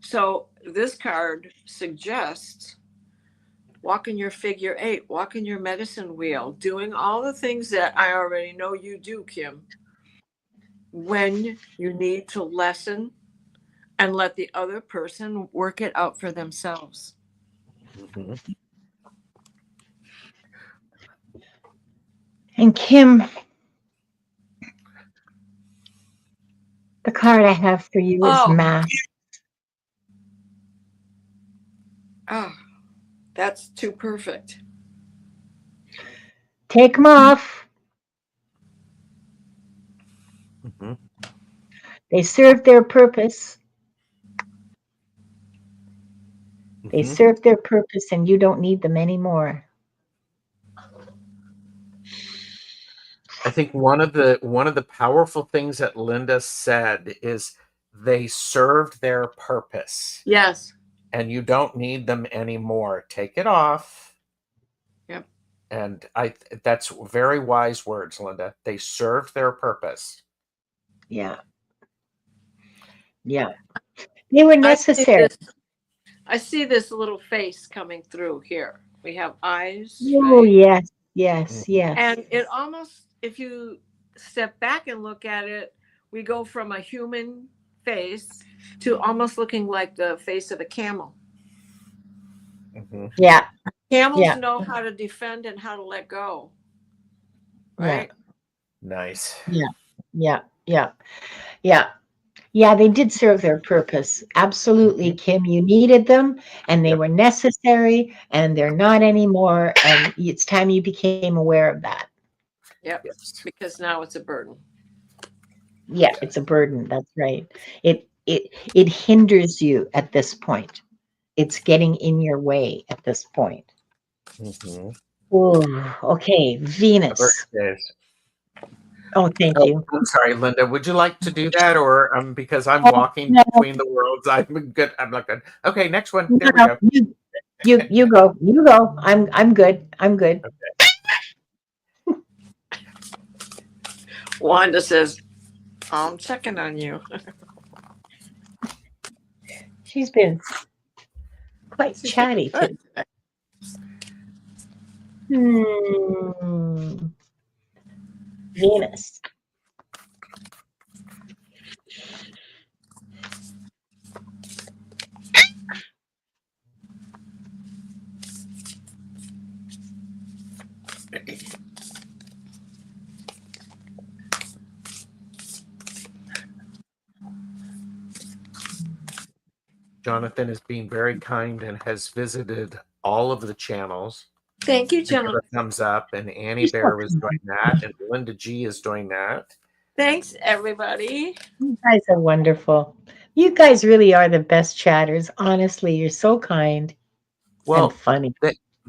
So this card suggests walking your figure 8, walking your medicine wheel, doing all the things that I already know you do, Kim, when you need to lessen and let the other person work it out for themselves. Mm-hmm. And Kim, the card I have for you is Mask. Oh, that's too perfect. Take them off. Mm-hmm. They serve their purpose. They serve their purpose, and you don't need them anymore. I think one of the powerful things that Linda said is they served their purpose. Yes. And you don't need them anymore. Take it off. Yep. And that's very wise words, Linda. They served their purpose. Yeah. Yeah. They were necessary. I see this little face coming through here. We have eyes, Oh, right? yes, yes, yes. And it almost, if you step back and look at it, we go from a human face to almost looking like the face of a camel. Yeah. Camels Yeah. know how to defend and how to let go. Yeah. Right? Nice. Yeah. Yeah. Yeah. Yeah. Yeah, they did serve their purpose. Absolutely, Kim. You needed them and they Yep. were necessary and they're not anymore. And it's time you became aware of that. Yep. Yes. Because now it's a burden. Yeah, it's a burden. That's right. It hinders you at this point. It's getting in your way at this point. Mm-hmm. Oh, okay. Venus. Birthdays. Oh, thank Oh, you. I'm sorry, Linda. Would you like to do that, or because I'm Oh, walking no, between the worlds, I'm good. I'm not good. Okay, next one. There we no, go. you go. You go. I'm good. I'm good. Wanda says, I'm checking on you. She's been quite chatty today. Venus. Jonathan is being very kind and has visited all of the channels. Thank you, Give a Jonathan. thumbs up, and Annie You're so Bear was kind. doing that, and Linda G is doing that. Thanks, everybody. You guys are wonderful. You guys really are the best chatters. Honestly, you're so kind and Well, funny.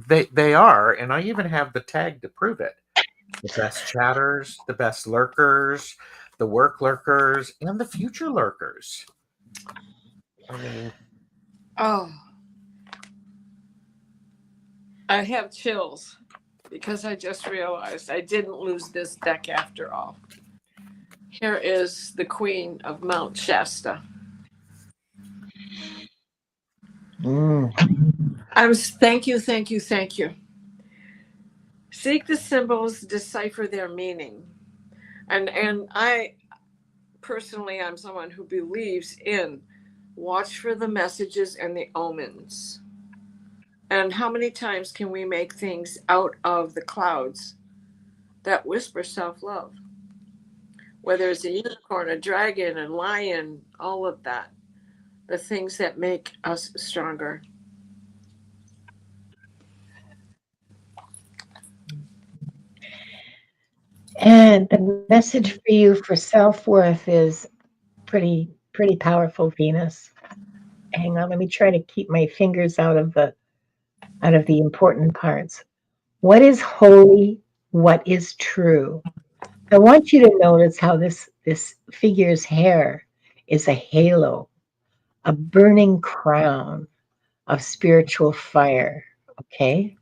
they are, and I even have the tag to prove it. The best chatters, the best lurkers, the work lurkers, and the future lurkers. I mean, Oh, I have chills because I just realized I didn't lose this deck after all. Here is the Queen of Mount Shasta. Thank you, thank you, thank you. Seek the symbols, decipher their meaning. And I personally, I'm someone who believes in watch for the messages and the omens. And how many times can we make things out of the clouds that whisper self-love? Whether it's a unicorn, a dragon, a lion, all of that. The things that make us stronger. And the message for you for self-worth is pretty powerful, Venus. Hang on, let me try to keep my fingers out of the important parts. What is holy? What is true? I want you to notice how this figure's hair is a halo, a burning crown of spiritual fire. Okay?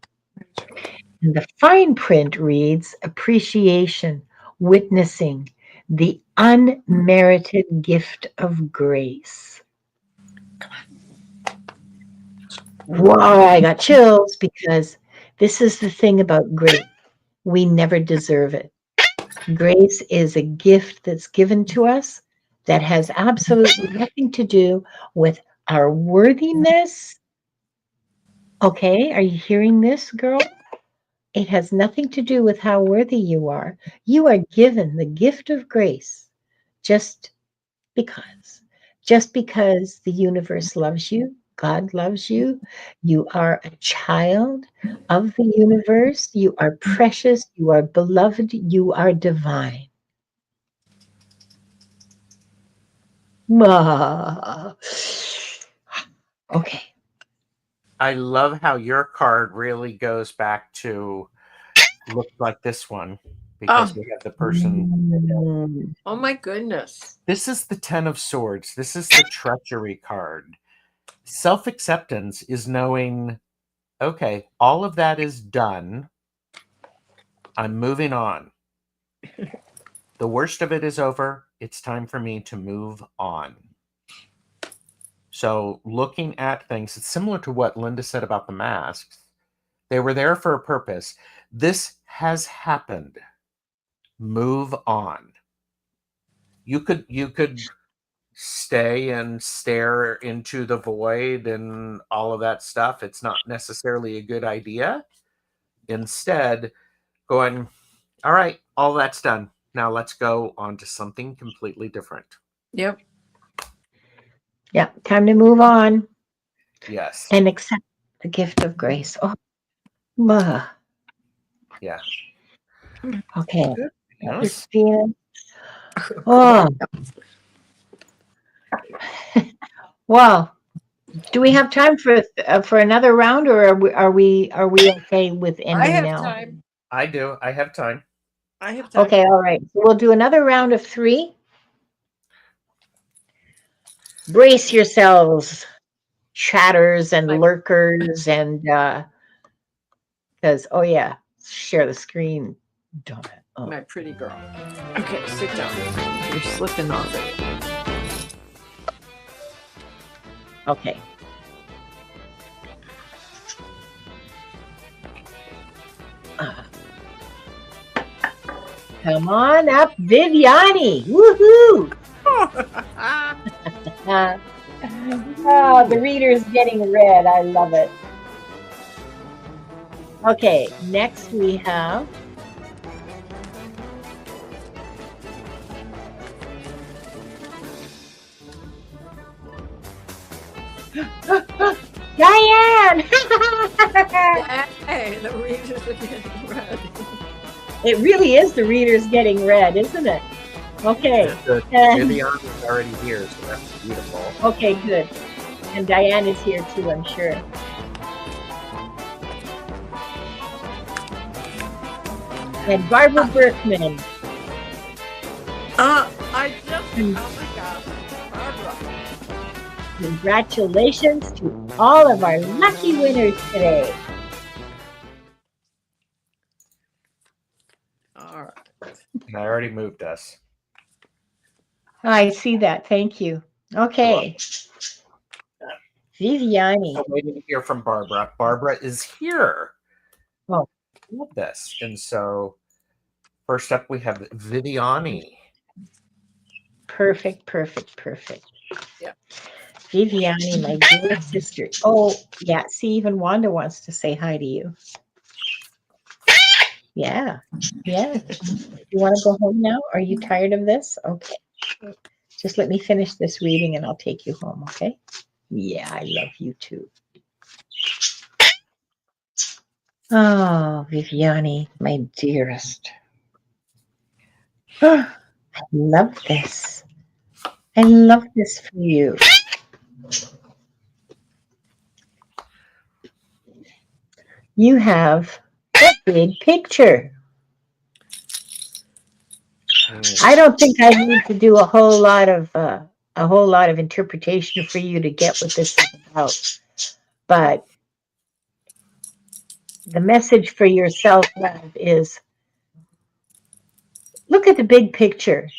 And the fine print reads appreciation, witnessing the unmerited gift of grace. Wow, I got chills because this is the thing about grace. We never deserve it. Grace is a gift that's given to us that has absolutely nothing to do with our worthiness. Okay, are you hearing this, girl? It has nothing to do with how worthy you are. You are given the gift of grace just because. Just because the universe loves you, God loves you, you are a child of the universe, you are precious, you are beloved, you are divine. Okay. I love how your card really goes back to look like this one because we have the person. Oh my goodness. This is the 10 of Swords. This is the treachery card. Self-acceptance is knowing, okay, all of that is done. I'm moving on. The worst of it is over. it's time for me to move on. So looking at things, it's similar to what Linda said about the masks. They were there for a purpose. This has happened. Move on. You could stay and stare into the void and all of that stuff. It's not necessarily a good idea. Instead, going, all right, all that's done. Now let's go on to something completely different. Yep. Yeah, time to move on. Yes. And accept the gift of grace. Oh, yeah. Okay. Yes. Oh. Well, do we have time for another round, or are we okay with ending now? Time. I do. I have time. I have time. Okay, all right. So we'll do another round of 3. Brace yourselves, chatters and lurkers, and because share the screen. Darn it. Oh. My pretty girl. Okay, sit down. You're slipping off it. Okay. Come on up, Viviani. Woohoo! Oh, the reader's getting red. I love it. Okay, next we have Diane! Hey, the readers are getting red. It really is the reader's getting red, isn't it? Okay. Vivian is already here, so that's beautiful. Okay, good. And Diane is here too, I'm sure. And Barbara Berkman. Oh my gosh, Barbara. Congratulations to all of our lucky winners today. All right. And I already moved us. I see that. Thank you. Okay. Viviani. I'm waiting to hear from Barbara. Barbara is here. Oh. I love this. And so first up we have Viviani. Perfect. Yep. Viviani, my dear sister. Oh, yeah. See, even Wanda wants to say hi to you. Yeah. You want to go home now? Are you tired of this? Okay. Just let me finish this reading and I'll take you home, okay? Yeah, I love you too. Oh, Viviani, my dearest. I love this. I love this for you. You have a big picture. I don't think I need to do a whole lot of interpretation for you to get what this is about. But the message for your self-love is look at the big picture.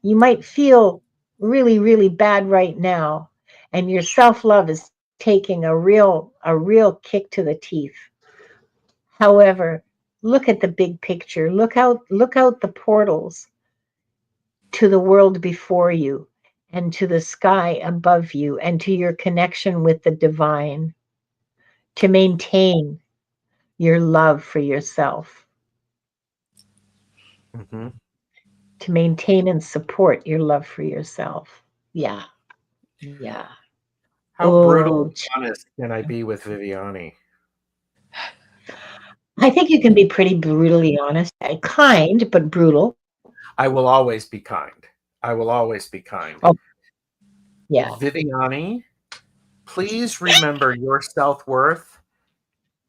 You might feel really, really bad right now, and your self-love is taking a real kick to the teeth. However, look at the big picture. Look out the portals to the world before you and to the sky above you and to your connection with the divine to maintain your love for yourself. Mm-hmm. To maintain and support your love for yourself. Yeah. How brutal and honest can I be with Viviani? I think you can be pretty brutally honest. Kind, but brutal. I will always be kind. Oh, yeah. Viviani, please remember your self-worth.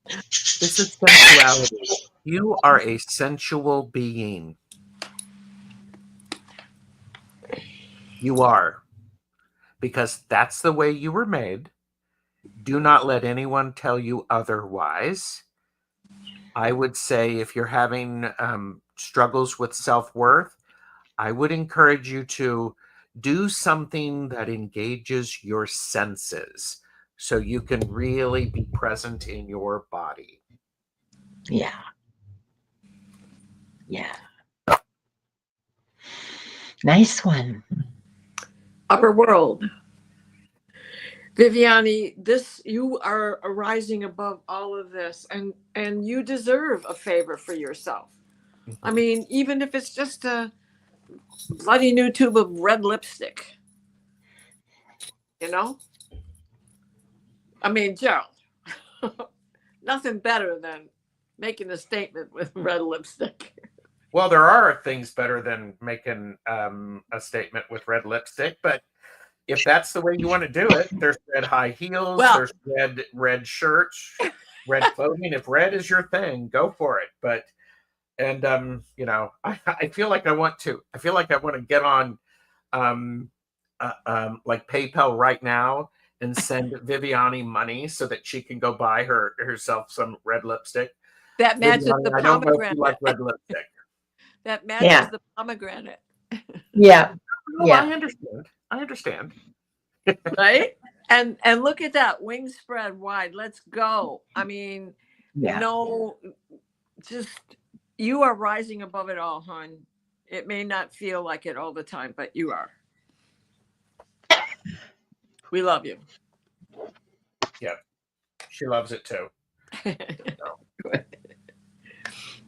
This is sensuality. You are a sensual being. You are. Because that's the way you were made. Do not let anyone tell you otherwise. I would say if you're having struggles with self-worth, I would encourage you to do something that engages your senses so you can really be present in your body. Yeah. Yeah. Nice one. Upper world. Viviani, you are rising above all of this, and you deserve a favor for yourself. I mean, even if it's just a bloody new tube of red lipstick, you know? I mean, Gerald, nothing better than making a statement with red lipstick. Well, there are things better than making a statement with red lipstick, but if that's the way you want to do it, there's red high heels, Well, there's red shirts, red clothing. If red is your thing, go for it. But you know, I feel like I want to get on like PayPal right now and send Viviani money so that she can go buy herself some red lipstick. that matches Viviani, the I don't know if you pomegranate. like red lipstick. That matches the pomegranate. Yeah. Oh, Yeah. I understand. Right? And look at that, wings spread wide. Let's go. I mean, Yeah. no, just you are rising above it all, hon. It may not feel like it all the time, but you are. We love you. Yeah, she loves it too.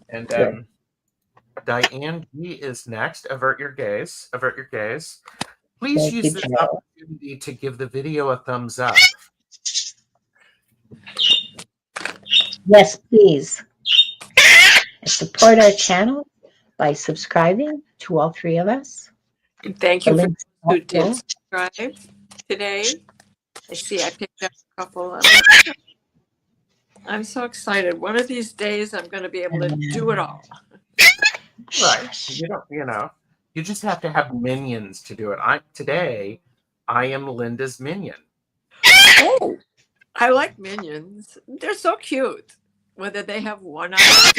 And Diane G is next. Avert your gaze. Avert your gaze. Please Thank use you, this Gerald. opportunity to give the video a thumbs up. Yes, please. Support our channel by subscribing to all three of us. Thank The you for links who did also. subscribe today. I see I picked up a couple. I'm so excited. One of these days I'm going to be able to do it all. Right. You just have to have minions to do it. Today I am Linda's minion. Oh, I like minions. They're so cute. Whether they have one eye.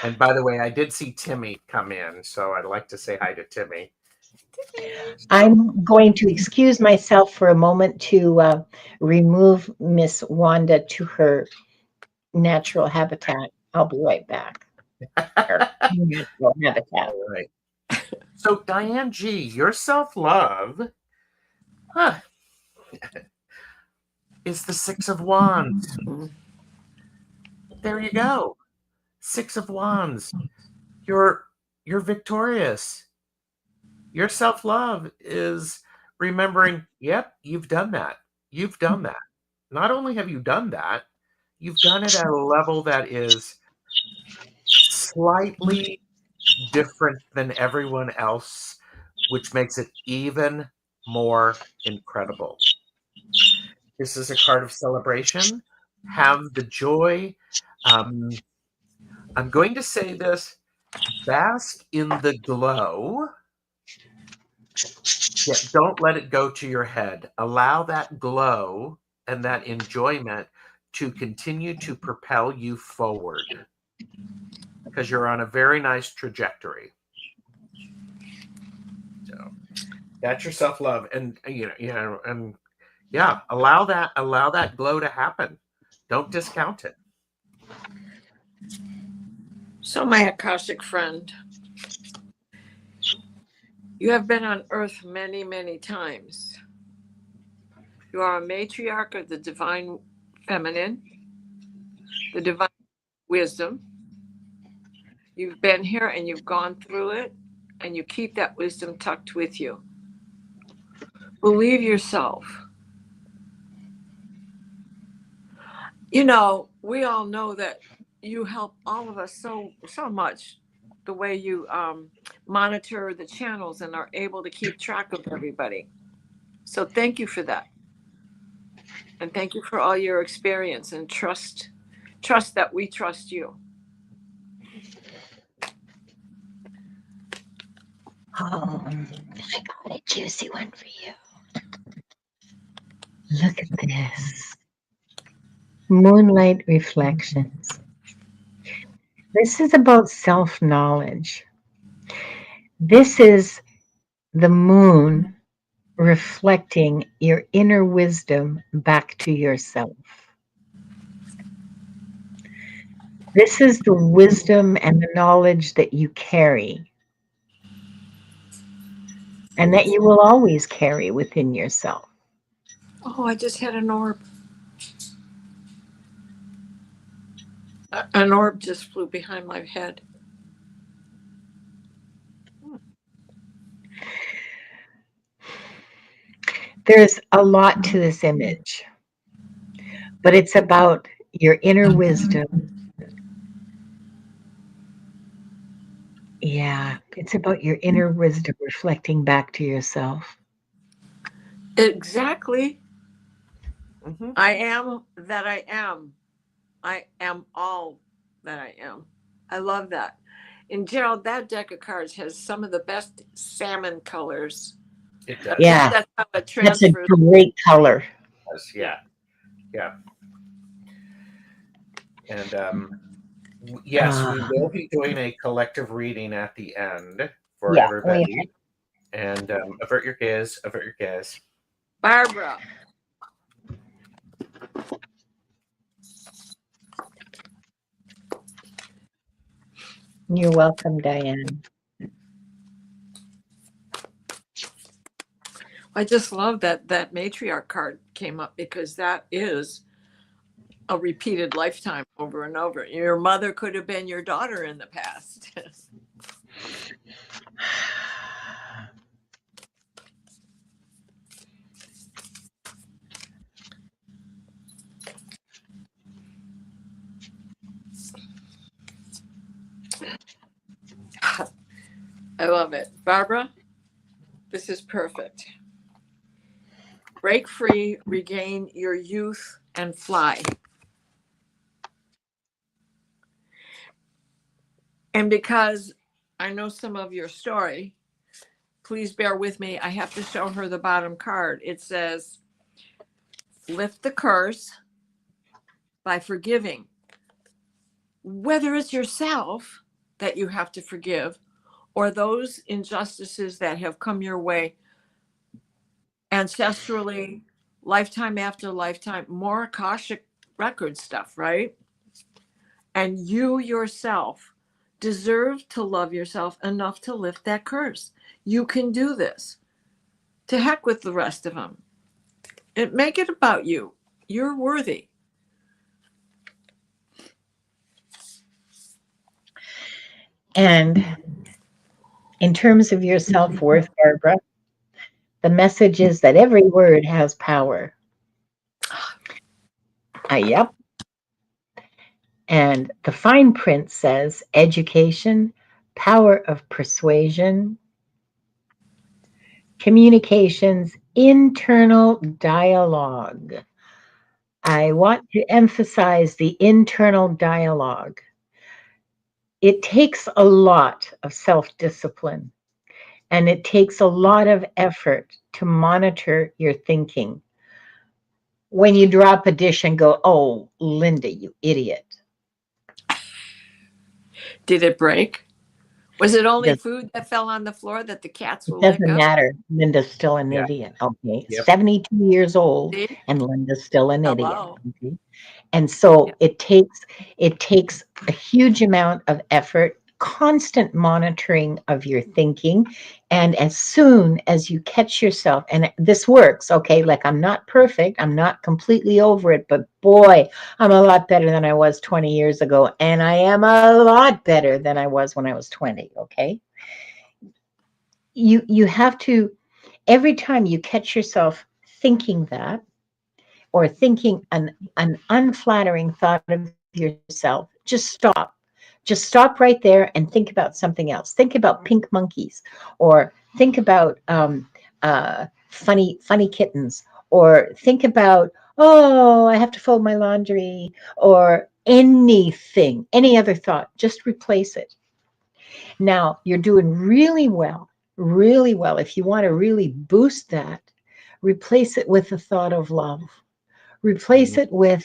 And by the way, I did see Timmy come in, so I'd like to say hi to Timmy. I'm going to excuse myself for a moment to remove Miss Wanda to her natural habitat. I'll be right back. Her natural habitat. All right. So Diane G, your self-love is the Six of Wands. There you go. Six of Wands. You're victorious. Your self-love is remembering, yep, you've done that. You've done that. Not only have you done that, you've done it at a level that is slightly different than everyone else, which makes it even more incredible. This is a card of celebration. Have the joy. I'm going to say this. Bask in the glow. Yeah, don't let it go to your head. Allow that glow and that enjoyment to continue to propel you forward, because you're on a very nice trajectory. So that's your self-love, and allow that glow to happen. Don't discount it. So, my Akashic friend, you have been on Earth many, many times. You are a matriarch of the divine feminine, the divine wisdom. You've been here and you've gone through it, and you keep that wisdom tucked with you. Believe yourself. You know, we all know that you help all of us so much, the way you monitor the channels and are able to keep track of everybody. So thank you for that. And thank you for all your experience, and trust that we trust you. Oh, I got a juicy one for you. Look at this. Moonlight Reflections. This is about self-knowledge. This is the moon reflecting your inner wisdom back to yourself. This is the wisdom and the knowledge that you carry and that you will always carry within yourself. Oh, I just had an orb. An orb just flew behind my head. There's a lot to this image, but it's about your inner wisdom. Yeah, it's about your inner wisdom reflecting back to yourself. Exactly. I am that I am. I am all that I am. I love that. And Gerald, that deck of cards has some of the best salmon colors. It does. Yeah, That's how it that's a transfers. great color. Yeah. Yeah. And yes, we will be doing a collective reading at the end for Yeah, everybody. And avert your gaze, avert your gaze. Barbara. You're welcome, Diane. I just love that matriarch card came up because that is a repeated lifetime over and over. Your mother could have been your daughter in the past. I love it. Barbara, this is perfect. Break free, regain your youth, and fly. And because I know some of your story, please bear with me. I have to show her the bottom card. It says, lift the curse by forgiving. Whether it's yourself that you have to forgive or those injustices that have come your way ancestrally, lifetime after lifetime, more Akashic record stuff, right? And you yourself deserve to love yourself enough to lift that curse. You can do this. To heck with the rest of them. Make it about you. You're worthy. And in terms of your self-worth, Barbara, the message is that every word has power. Yep. And the fine print says education, power of persuasion, communications, internal dialogue. I want to emphasize the internal dialogue. It takes a lot of self-discipline and it takes a lot of effort to monitor your thinking. When you drop a dish and go, oh, Linda, you idiot. Did it break? Was it only food that fell on the floor that the cats will lick Doesn't up? matter. Linda's still an idiot. Okay. Yep. 72 years old See? and Linda's still an idiot. Hello. Okay. And so it takes a huge amount of effort, constant monitoring of your thinking. And as soon as you catch yourself, and this works, okay, like I'm not perfect, I'm not completely over it, but boy, I'm a lot better than I was 20 years ago. And I am a lot better than I was when I was 20, okay? You have to, every time you catch yourself thinking that, or thinking an unflattering thought of yourself, just stop. Just stop right there and think about something else. Think about pink monkeys, or think about funny kittens, or think about, oh, I have to fold my laundry, or anything, any other thought. Just replace it. Now, you're doing really well, really well. If you want to really boost that, replace it with the thought of love. Replace it with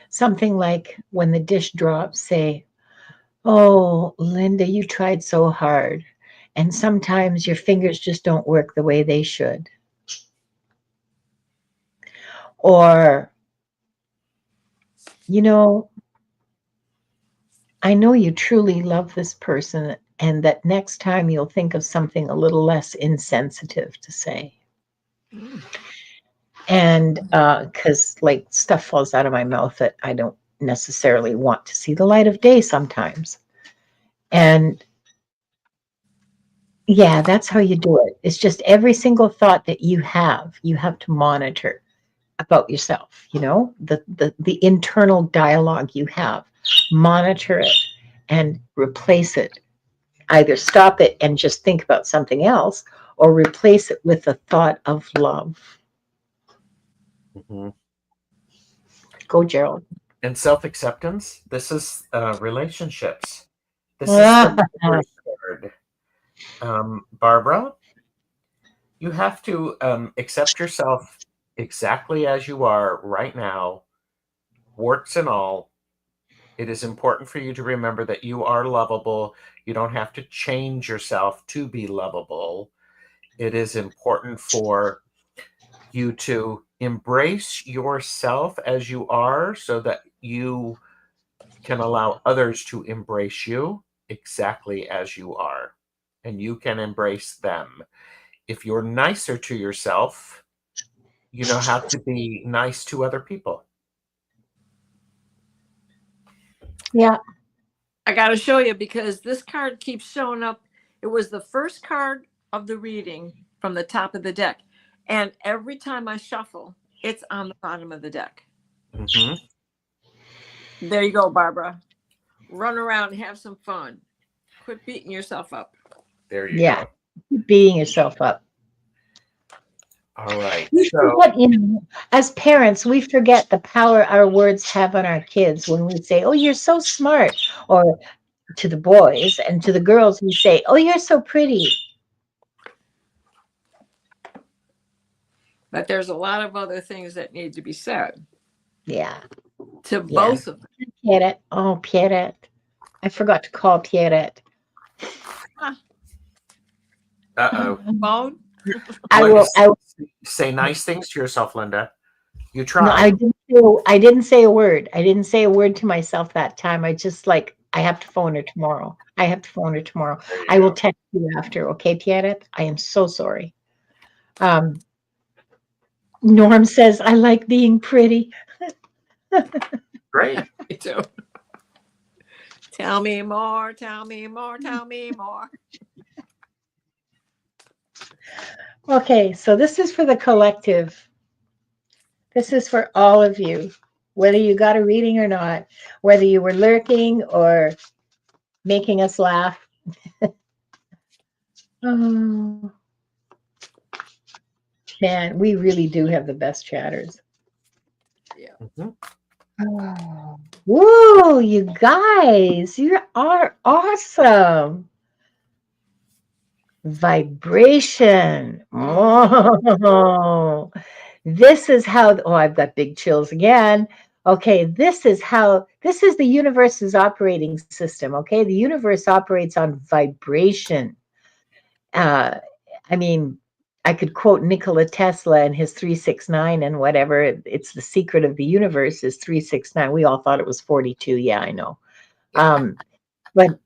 something like when the dish drops, say, Oh, Linda, you tried so hard. And sometimes your fingers just don't work the way they should. Or, you know, I know you truly love this person, and that next time you'll think of something a little less insensitive to say. Mm. And because like stuff falls out of my mouth that I don't necessarily want to see the light of day sometimes. And yeah, that's how you do it. It's just every single thought that you have to monitor about yourself, you know, the internal dialogue you have. Monitor it and replace it. Either stop it and just think about something else or replace it with a thought of love. Mhm. Go, Gerald. And self-acceptance, this is relationships. This is the Ah, first word. Barbara, you have to accept yourself exactly as you are right now, warts and all. It is important for you to remember that you are lovable. You don't have to change yourself to be lovable. It is important for you to embrace yourself as you are so that you can allow others to embrace you exactly as you are, and you can embrace them. If you're nicer to yourself, you know how to be nice to other people. yeah. I got to show you because this card keeps showing up. It was the first card of the reading from the top of the deck. And every time I shuffle, it's on the bottom of the deck. Mm-hmm. There you go, Barbara. Run around and have some fun. Quit beating yourself up. There you Yeah. go. Keep beating yourself up. All right. We So, forget, as parents, we forget the power our words have on our kids when we say, "Oh, you're so smart," or to the boys, and to the girls, we say, "Oh, you're so pretty." But there's a lot of other things that need to be said Yeah, to yeah. both of them. Pierrette. Oh, Pierrette. I forgot to call Pierrette. uh-oh. Phone? I What will. is, I will. say nice things to yourself, Linda. You No, try. I didn't say a word. I didn't say a word to myself that time. I just like I have to phone her tomorrow. I have to phone her tomorrow. There you I will go. text you after. Okay, Pierrette. I am so sorry. Um, Norm says I like being pretty. Great. Me too. Tell me more, tell me more, tell me more. Okay, so this is for the collective. This is for all of you, whether you got a reading or not, whether you were lurking or making us laugh. Oh, man, we really do have the best chatters. Yeah. Mm-hmm. Oh. Woo, you guys, you are awesome. Vibration. Oh, this is how, oh, I've got big chills again. Okay, this is the universe's operating system. Okay, the universe operates on vibration. Uh, I mean, I could quote Nikola Tesla and his 369 and whatever. It's the secret of the universe is 369. We all thought it was 42. Yeah, I know. Um, but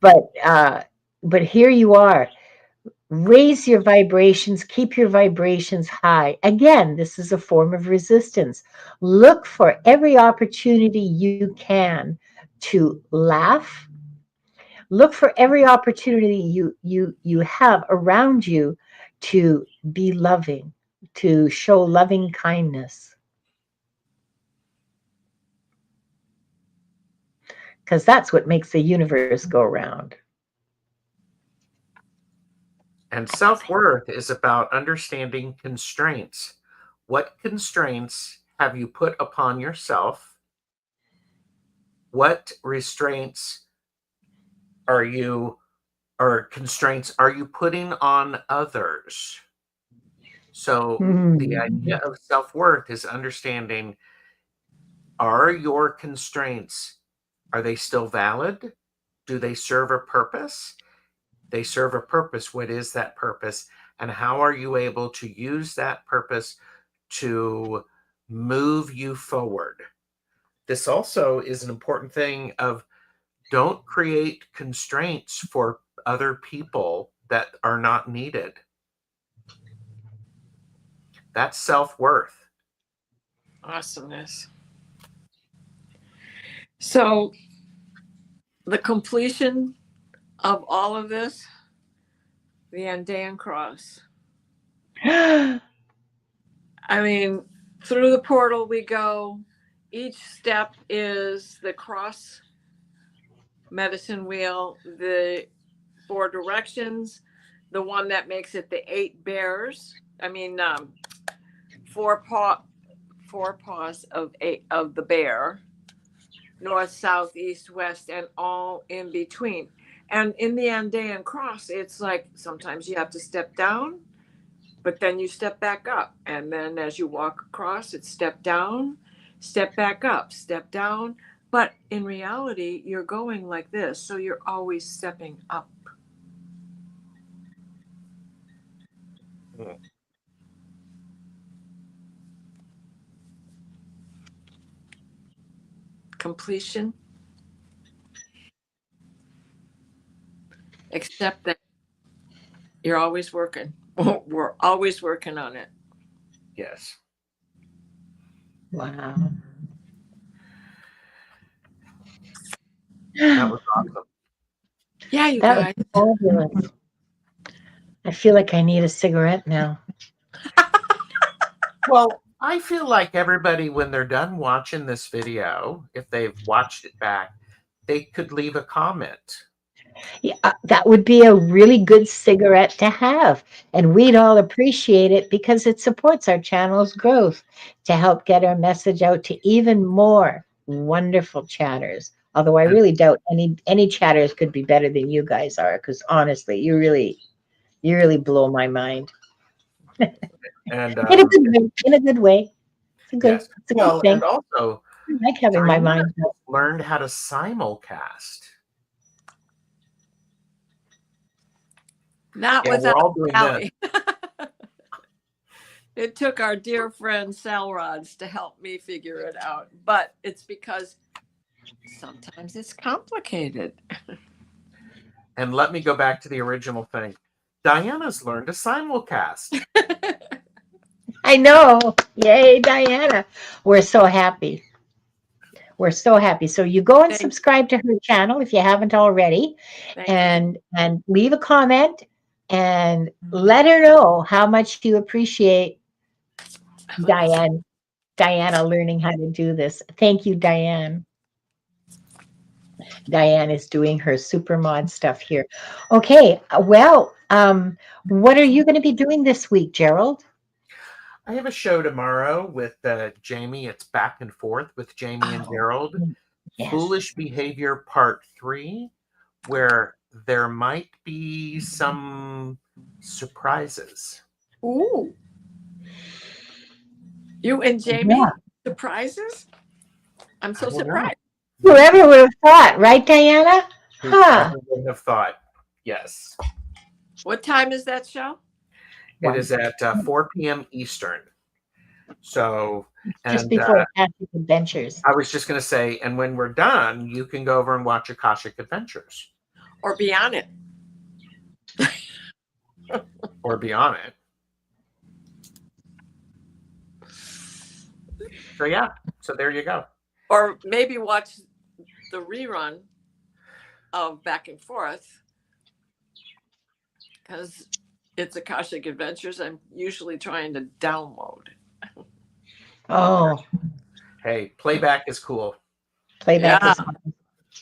but uh, but here you are. Raise your vibrations, keep your vibrations high. Again, this is a form of resistance. Look for every opportunity you can to laugh. Look for every opportunity you have around you to be loving, to show loving kindness. Because that's what makes the universe go round. And self-worth is about understanding constraints. What constraints have you put upon yourself? What restraints are you or constraints are you putting on others? So the idea Mm. of self-worth is understanding, are your constraints, are they still valid? do they serve a purpose? They serve a purpose. What is that purpose? And how are you able to use that purpose to move you forward? This also is an important thing of don't create constraints for other people that are not needed. That's self-worth. Awesomeness. So the completion of all of this, the Andean cross. I mean, through the portal we go. Each step is the cross medicine wheel, the 4 directions, the one that makes it the 8 bears. I mean, 4 paws of the bear, north, south, east, west, and all in between. And in the Andean cross, it's like sometimes you have to step down, but then you step back up. And then as you walk across, it's step down, step back up, step down. But in reality, you're going like this. So you're always stepping up. Completion. Except that you're always working. We're always working on it. Yes. Wow. That was awesome. Yeah, you That guys. was fabulous. I feel like I need a cigarette now. Well, I feel like everybody, when they're done watching this video, if they've watched it back, they could leave a comment. Yeah, that would be a really good cigarette to have. And we'd all appreciate it because it supports our channel's growth to help get our message out to even more wonderful chatters. Although I really doubt any chatters could be better than you guys are, because honestly, you really blow my mind. And In a good way. In a good way. yes. It's a Well, good thing. and also, I like having my mind out. learned how to simulcast. Not Yeah, we're without all doing Sally. that. It took our dear friend Salrods to help me figure it out. But it's because sometimes it's complicated. And let me go back to the original thing. Diana's learned to simulcast. I know. Yay, Diana. We're so happy. We're so happy. So you go and subscribe to her channel if you haven't already, and leave a comment and let her know how much you appreciate Diana learning how to do this. Thank you, Diane. Diane is doing her super mod stuff here. Okay, well, what are you going to be doing this week, Gerald? I have a show tomorrow with Jamie. It's back and forth with Jamie and Gerald. Yes. Foolish Behavior Part 3, where there might be some surprises. Ooh. You and Jamie? Yeah. Surprises? I'm so surprised. Whoever would have thought, right, Diana? Whoever would have thought, yes. What time is that show? It is at 4 p.m. Eastern. So, just before Akashic Adventures. I was just going to say, and when we're done, you can go over and watch Akashic Adventures. Or be on it. Or be on it. So, yeah. So, there you go. Or maybe watch the rerun of Back and Forth. Because it's Akashic Adventures. I'm usually trying to download. Oh. Hey, playback is cool. Playback is cool.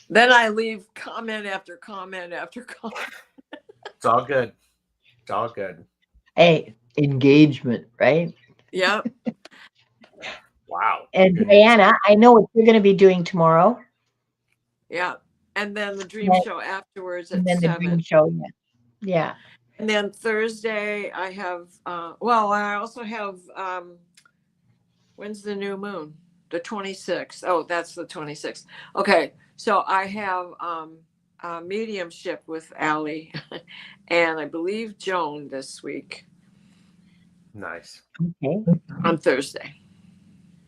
Then I leave comment after comment after comment. It's all good. It's all good. Hey, engagement, right? Yep. Wow. And Diana, I know what you're going to be doing tomorrow. Yeah. And then the dream show afterwards at 7. The dream show, yeah. And then Thursday I have, I also have, when's the new moon? The 26th. Oh, that's the 26th. Okay. So I have mediumship with Allie and I believe Joan this week. Nice. Okay. On Thursday.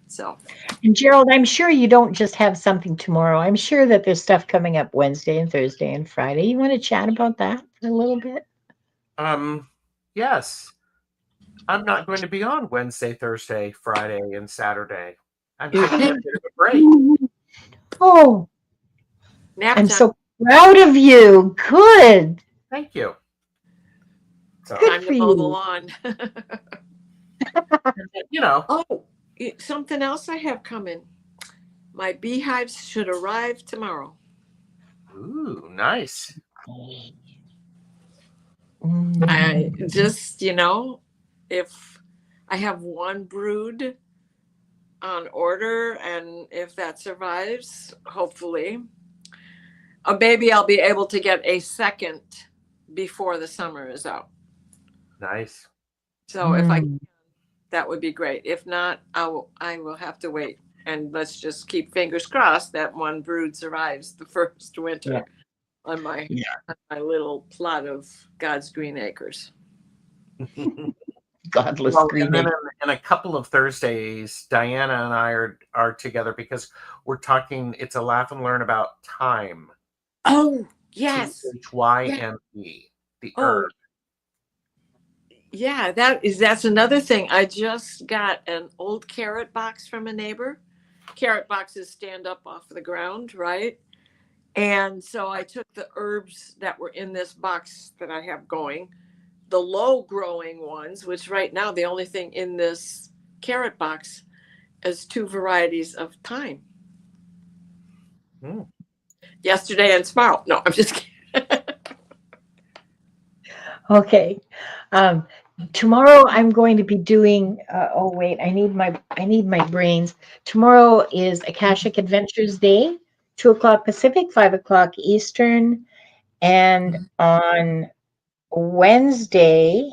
So, and Gerald, I'm sure you don't just have something tomorrow. I'm sure that there's stuff coming up Wednesday and Thursday and Friday. You want to chat about that for a little bit? Yes. I'm not going to be on Wednesday, Thursday, Friday, and Saturday. I'm taking a bit of a break. Oh, nap I'm time. so proud of you. Good. Thank you. So, Good Time for to mow the you. lawn. you know. Oh, something else I have coming. My beehives should arrive tomorrow. Ooh, nice. I just, if I have one brood on order and if that survives, hopefully, maybe I'll be able to get a second before the summer is out. Nice. So if I can, that would be great. If not, I will have to wait. And let's just keep fingers crossed that one brood survives the first winter on my little plot of God's green acres. Godless green and then acres. in a couple of Thursdays, Diana and I are together because we're talking. It's a laugh and learn about thyme. Oh yes, THYME, the herb. Yeah, that's another thing. I just got an old carrot box from a neighbor. Carrot boxes stand up off the ground, right? And so I took the herbs that were in this box that I have going, the low growing ones, which right now the only thing in this carrot box is 2 varieties of thyme. Yesterday and tomorrow. No, I'm just kidding. Okay. Tomorrow I'm going to be doing, oh wait, I need my brains. Tomorrow is Akashic Adventures Day, 2:00 Pacific, 5:00 Eastern. And on Wednesday,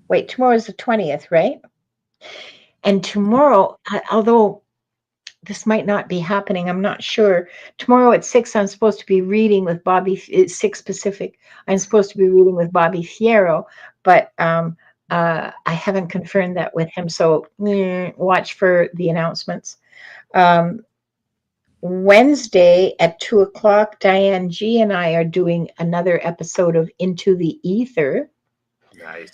wait, tomorrow is the 20th, right? And tomorrow, although this might not be happening, I'm not sure. Tomorrow at 6, I'm supposed to be reading with Bobby, it's 6 Pacific. I'm supposed to be reading with Bobby Fierro, but I haven't confirmed that with him. So watch for the announcements. Wednesday at 2:00, Diane G and I are doing another episode of Into the Ether. Nice.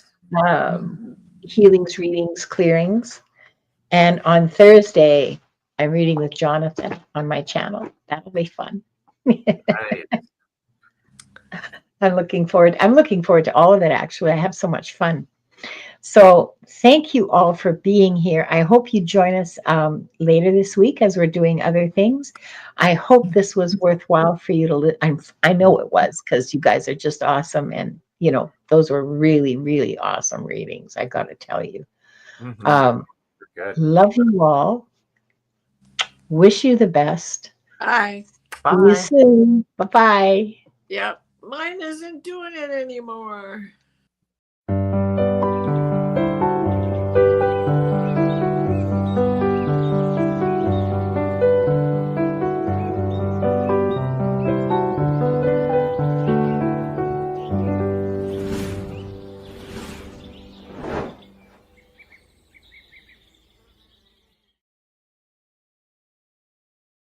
Healings, readings, clearings. And on Thursday, I'm reading with Jonathan on my channel. That'll be fun. Nice. I'm looking forward to all of it, actually. I have so much fun. So thank you all for being here. I hope you join us later this week as we're doing other things. I hope this was worthwhile for you to I know it was, because you guys are just awesome. And, those were really, really awesome readings, I got to tell you. Good. Love you all. Wish you the best. Bye. See you soon. Bye-bye. Yep. Mine isn't doing it anymore.